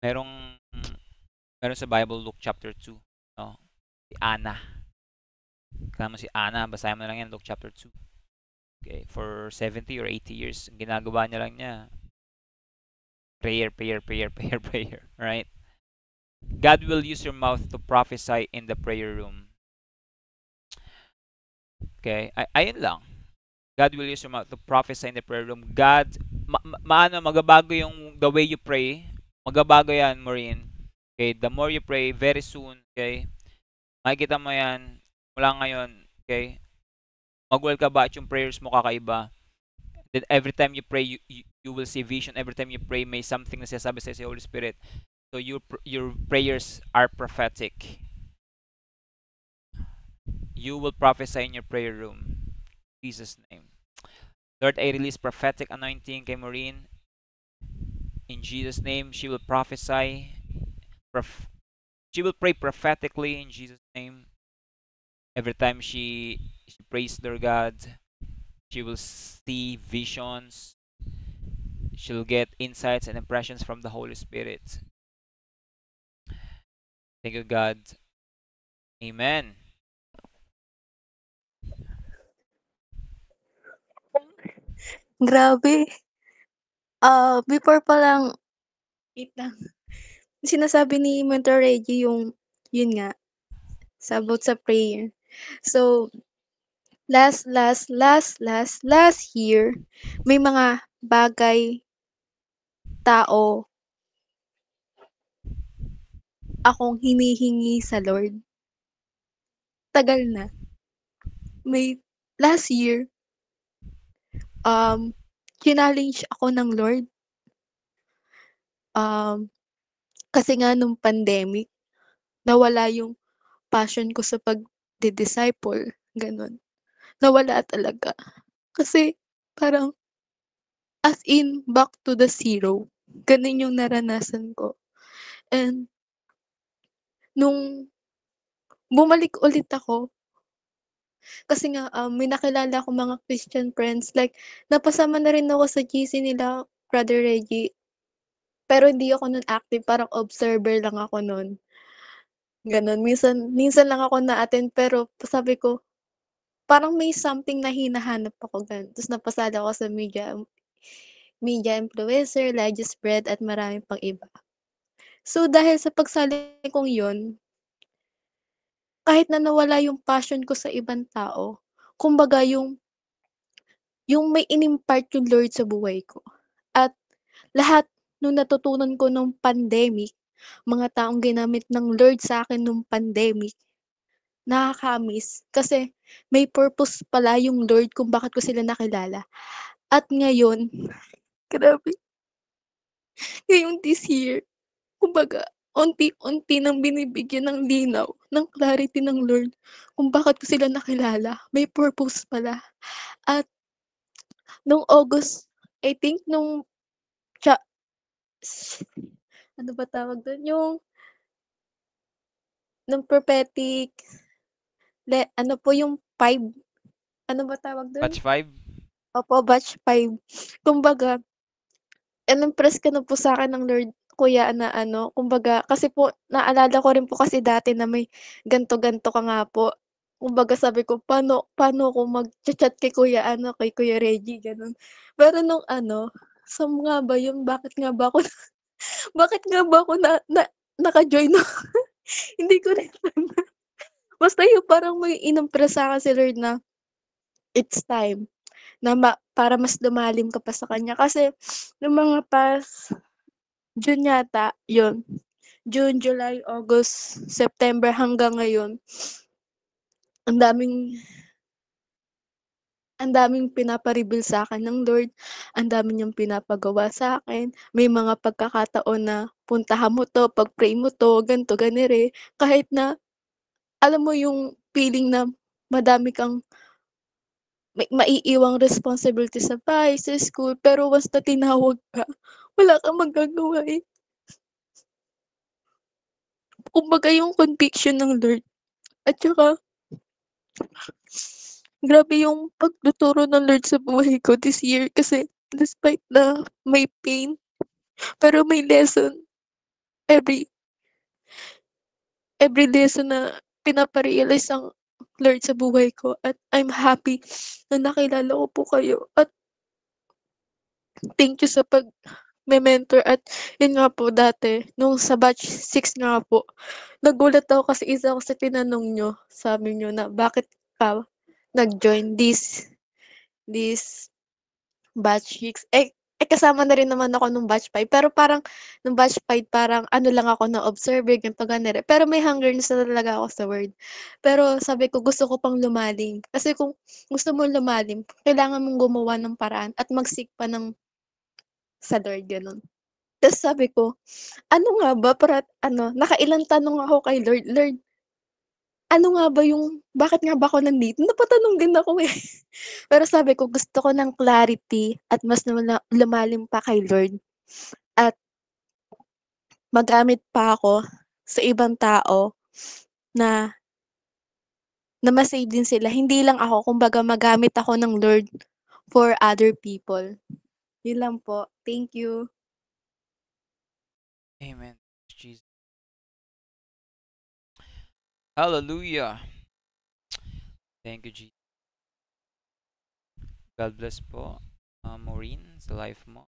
Merong meron sa Bible, Luke chapter 2, no? Si Anna. Kaya mo si Anna, basahin mo lang yan, Luke chapter 2. Okay, for 70 or 80 years, ang ginagawa niya lang niya, prayer, prayer, prayer, prayer, prayer, right? God will use your mouth to prophesy in the prayer room. Okay, ayun lang. God will use your mouth to prophesy in the prayer room. God, magabago yung the way you pray. Magabago yan, Maureen. Okay, the more you pray, very soon, okay, makikita mo yan, mula ngayon, okay, mag-well ka ba at yung prayers mo kakaiba. Then every time you pray, you will see vision. Every time you pray, may something na sinasabi sa Holy Spirit. So your prayers are prophetic. You will prophesy in your prayer room. In Jesus' name. Lord, I release prophetic anointing kay Maureen. In Jesus' name, she will prophesy. She will pray prophetically in Jesus' name. Every time she prays their God, she will see visions. She'll get insights and impressions from the Holy Spirit. Thank you, God. Amen. Grabe. Before pa lang, wait lang. Sinasabi ni Mentor Reggie yung, yun nga, about sa prayer. So, last year, may mga bagay, tao, akong hinihingi sa Lord. Tagal na. May last year, challenge ako ng Lord. Kasi nga nung pandemic, nawala yung passion ko sa pagdi-disciple, gano'n. Nawala talaga. Kasi parang as in back to the zero. Gano'n yung naranasan ko. And nung bumalik ulit ako, kasi nga may nakilala akong mga Christian friends, like napasama na rin ako sa GC nila, Brother Reggie. Pero hindi ako nun active, parang observer lang ako nun, gano'n. Minsan minsan lang ako na-attend pero sabi ko, parang may something na hinahanap ako, gano'n. Ta's napasali ako sa media influencer, Elijah's Bread at marami pang iba. So, dahil sa pagsali kong yun, kahit na nawala yung passion ko sa ibang tao, kumbaga yung may inimpart yung Lord sa buhay ko. At lahat nung natutunan ko nung pandemic, mga taong ginamit ng Lord sa akin nung pandemic, nakaka-amaze kasi may purpose pala yung Lord kung bakit ko sila nakilala. At ngayon, grabe, ngayong this year, kumbaga unti-unti ng binibigyan ng linaw, ng clarity ng Lord kung bakit ko sila nakilala. May purpose pala. At nung August, I think tsa ano ba tawag dun, yung nung prophetic ano po yung 5, ano ba tawag dun? Batch 5? Opo, batch 5. Kumbaga, in-impress ka na po sa'kin ng Lord, kuya, na ano, kumbaga kasi po naalala ko rin po kasi dati na may ganto-ganto ka nga po. Kumbaga sabi ko, paano ako magcha-chat kay kuya ano, kay Kuya Reggie, gano'n. Pero nung ano, saan nga ba yun, bakit nga ba ako bakit nga ba ako naka-join nun? Hindi ko rin basta yung parang may in-impress sa'kin si Lord na it's time na para mas lumalim ka pa sa kanya. Kasi nung mga past June yata, yun. June, July, August, September hanggang ngayon, ang daming ang daming pinapa-reveal sa'kin ng Lord, ang dami niyang pinapagawa sa'kin. May mga pagkakataon na puntahan mo 'to, pag-pray mo 'to, ganito, ganere. Kahit na alam mo yung feeling na madami kang may maiiwang responsibility sa bahay, sa school, pero once na tinawag ka, wala kang magagawa, eh. Kumbaga yung conviction ng Lord at saka grabe yung pagtuturo ng Lord sa buhay ko this year kasi despite na may pain, pero may lesson every every lesson na pinapa-realize ang Lord sa buhay ko at I'm happy na nakilala ko po kayo at thank you sa pag-me-mentor at yun nga po dati nung sa batch 6 nga po, nagulat ako kasi isa ako sa tinanong niyo, sabi niyo na bakit ka nag-join this batch 6, kasama na rin naman ako nung batch 5 pero parang nung batch 5 parang ano lang ako na observer ganito ganere, pero may hungerness na talaga ako sa word. Pero sabi ko gusto ko pang lumalim, kasi kung gusto mong lumalim kailangan mong gumawa ng paraan at mag-seek pa sa Lord gano'n. Tas sabi ko, ano nga ba para ano nakailang tanong ako kay Lord, "Lord, ano nga ba yung bakit nga ba ako nandito?" Napatanong din ako, eh. Pero sabi ko gusto ko ng clarity at mas lumalim pa kay Lord at magamit pa ako sa ibang tao na ma-save din sila. Hindi lang ako, kumbaga magamit ako ng Lord for other people. Yun lang po. Thank you. Amen. Jesus. Hallelujah. Thank you, Jesus. God bless po, Maureen, sa life mo.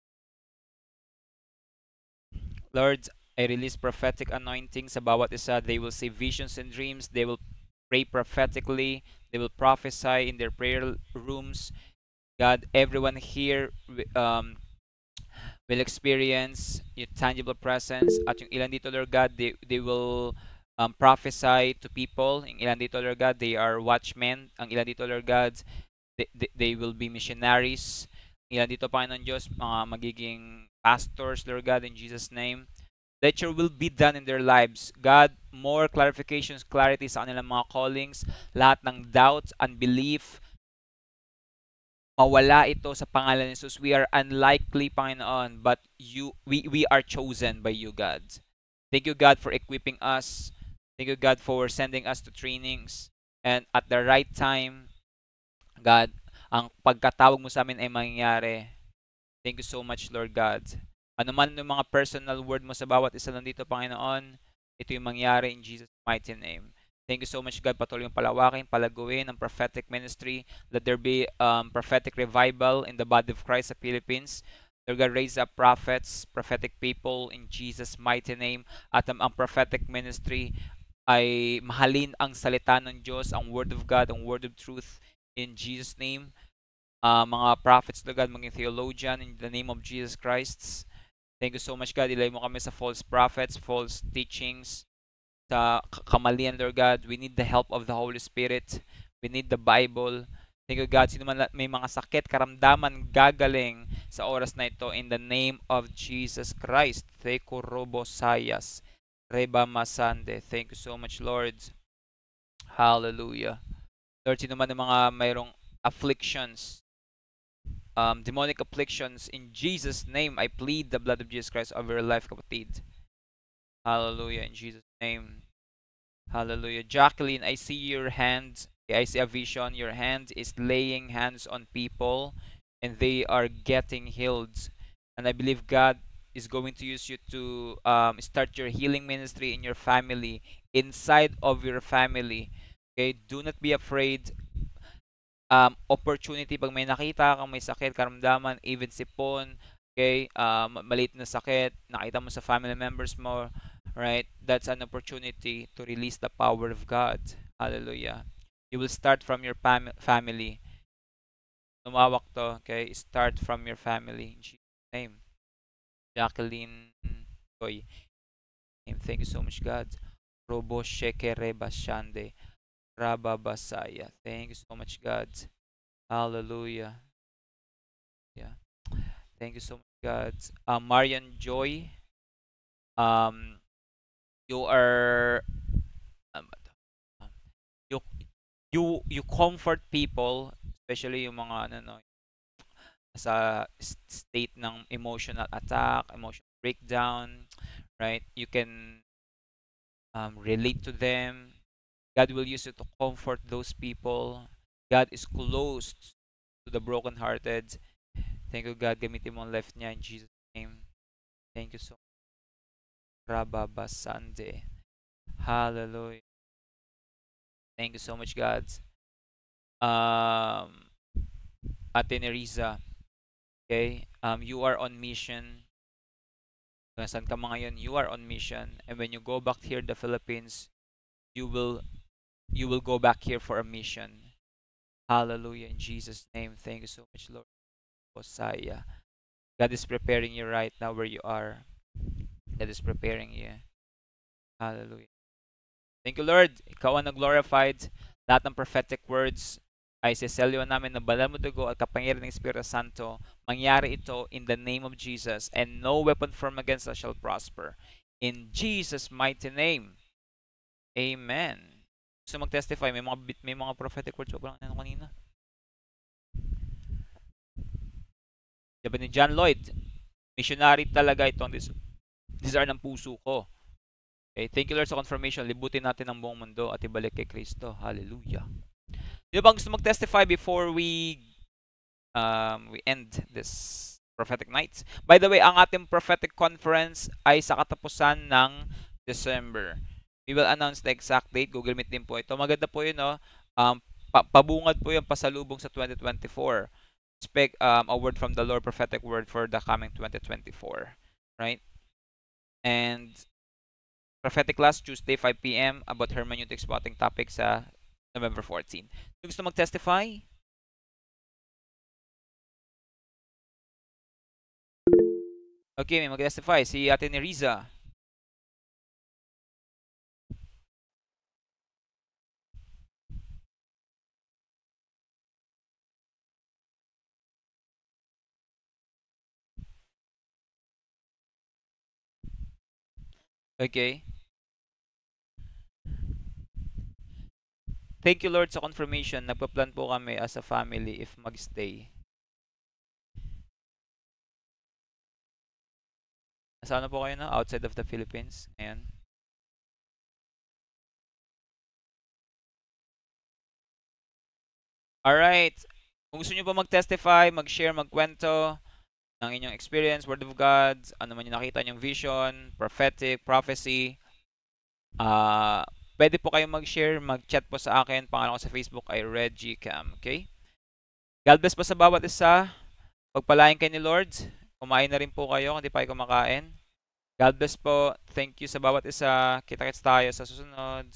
Lord, I release prophetic anointing sa bawat isa. They will see visions and dreams. They will pray prophetically. They will prophesy in their prayer rooms. God, everyone here will experience your tangible presence. At yung ilan dito, Lord God, they will prophesy to people. Yung ilan dito, Lord God, they are watchmen. Ang ilan dito, Lord God, they will be missionaries. Ilan dito, Panginoon Diyos, mga magiging pastors, Lord God, in Jesus' name. Let your will be done in their lives. God, more clarifications, clarity sa kanilang mga callings, lahat ng doubts, unbelief, mawala ito sa pangalan ni Jesus. We are unlikely, Panginoon, but we are chosen by you, God. Thank you, God, for equipping us. Thank you, God, for sending us to trainings. And at the right time, God, ang pagkatawag mo sa amin ay mangyayari. Thank you so much, Lord God. Ano man yung mga personal word mo sa bawat isa nandito, Panginoon, ito yung mangyari in Jesus' mighty name. Thank you so much, God. Patuloy yung palawakin, palaguin ang prophetic ministry. Let there be prophetic revival in the body of Christ sa Philippines. Lord God, raise up prophets, prophetic people in Jesus' mighty name. At ang prophetic ministry ay mahalin ang salita ng Diyos, ang word of God, ang word of truth in Jesus' name. Mga prophets, Lord God, maging theologian in the name of Jesus Christ. Thank you so much, God. Ilay mo kami sa false prophets, false teachings, sa kamalian, Lord God. We need the help of the Holy Spirit. We need the Bible. Thank you, God. Sino man may mga sakit, karamdaman, gagaling sa oras na ito in the name of Jesus Christ. Teko robo sayas. Reba masande. Thank you so much, Lord. Hallelujah. Lord, sino man ng mga mayroong afflictions, demonic afflictions, in Jesus' name, I plead the blood of Jesus Christ over your life, kapatid. Hallelujah, in Jesus' name. Hallelujah. Jacqueline, I see your hand. I see a vision. Your hand is laying hands on people and they are getting healed. And I believe God is going to use you to start your healing ministry in your family, inside of your family. Okay, do not be afraid. Opportunity pag may nakita kang may sakit, karamdaman, even sipon, okay, maliit na sakit, nakita mo sa family members mo, right? That's an opportunity to release the power of God. Hallelujah. You will start from your family. Lumawak to, okay? Start from your family in Jesus' name. Jacqueline Toy. Thank you so much, God. Robo Sheke Reba Shande. Rababasaya. Thank you so much, God. Hallelujah. Yeah. Thank you so much, God. Marian Joy. Um, you are um, you you comfort people, especially yung mga ano no, sa state ng emotional attack, emotional breakdown, right? You can relate to them. God will use you to comfort those people. God is close to the brokenhearted. Thank you, God. Gamitin mo ang life niya in Jesus' name. Thank you so much. Rababasande. Hallelujah. Thank you so much, God. Ate Nerissa, okay? You are on mission. Kung saan ka mga ngayon, you are on mission. And when you go back here in the Philippines, you will go back here for a mission. Hallelujah. In Jesus' name. Thank you so much, Lord. Hosea. God is preparing you right now where you are. God is preparing you. Hallelujah. Thank you, Lord. Ikaw ang nag-glorified. Lahat ng prophetic words ay siselyo namin na banal mo dugo at kapangyarihan ng Espiritu Santo. Mangyari ito in the name of Jesus, and no weapon formed against us shall prosper. In Jesus' mighty name. Amen. Gusto mag-testify? May mga prophetic words ko lang ano kanina. Sabi ni John Lloyd, missionary talaga itong desire ng puso ko. Okay, thank you Lord sa confirmation. Libutin natin ang buong mundo at ibalik kay Kristo. Hallelujah. Di ba gusto mag-testify before we end this prophetic night? By the way, ang ating prophetic conference ay sa katapusan ng December. We will announce the exact date. Google Meet din po ito. Maganda po yun, no? Pabungad po yung pasalubong sa 2024. Expect a word from the Lord, prophetic word for the coming 2024. Right? And prophetic class Tuesday 5 p.m. about hermeneutics po ating topic sa November 14. Gusto mag-testify? Okay, may mag-testify. Si Ate Nerissa. Okay. Thank you Lord sa confirmation. Nagpa-plan po kami as a family if mag-stay. Nasaan na po kayo, no? Outside of the Philippines. Ayan. Alright. Kung gusto nyo pa mag-testify, mag-share, magkwento ng inyong experience, Word of God, ano man yung nakita nyong vision, prophetic, prophecy, pwede po kayong mag-share, mag-chat po sa akin. Pangalan ko sa Facebook ay Reggie Cam. Okay? God bless po sa bawat isa. Pagpalain kayo ni Lord. Kumain na rin po kayo kung di pa kayo kumakain. God bless po. Thank you sa bawat isa. Kita-kits tayo sa susunod.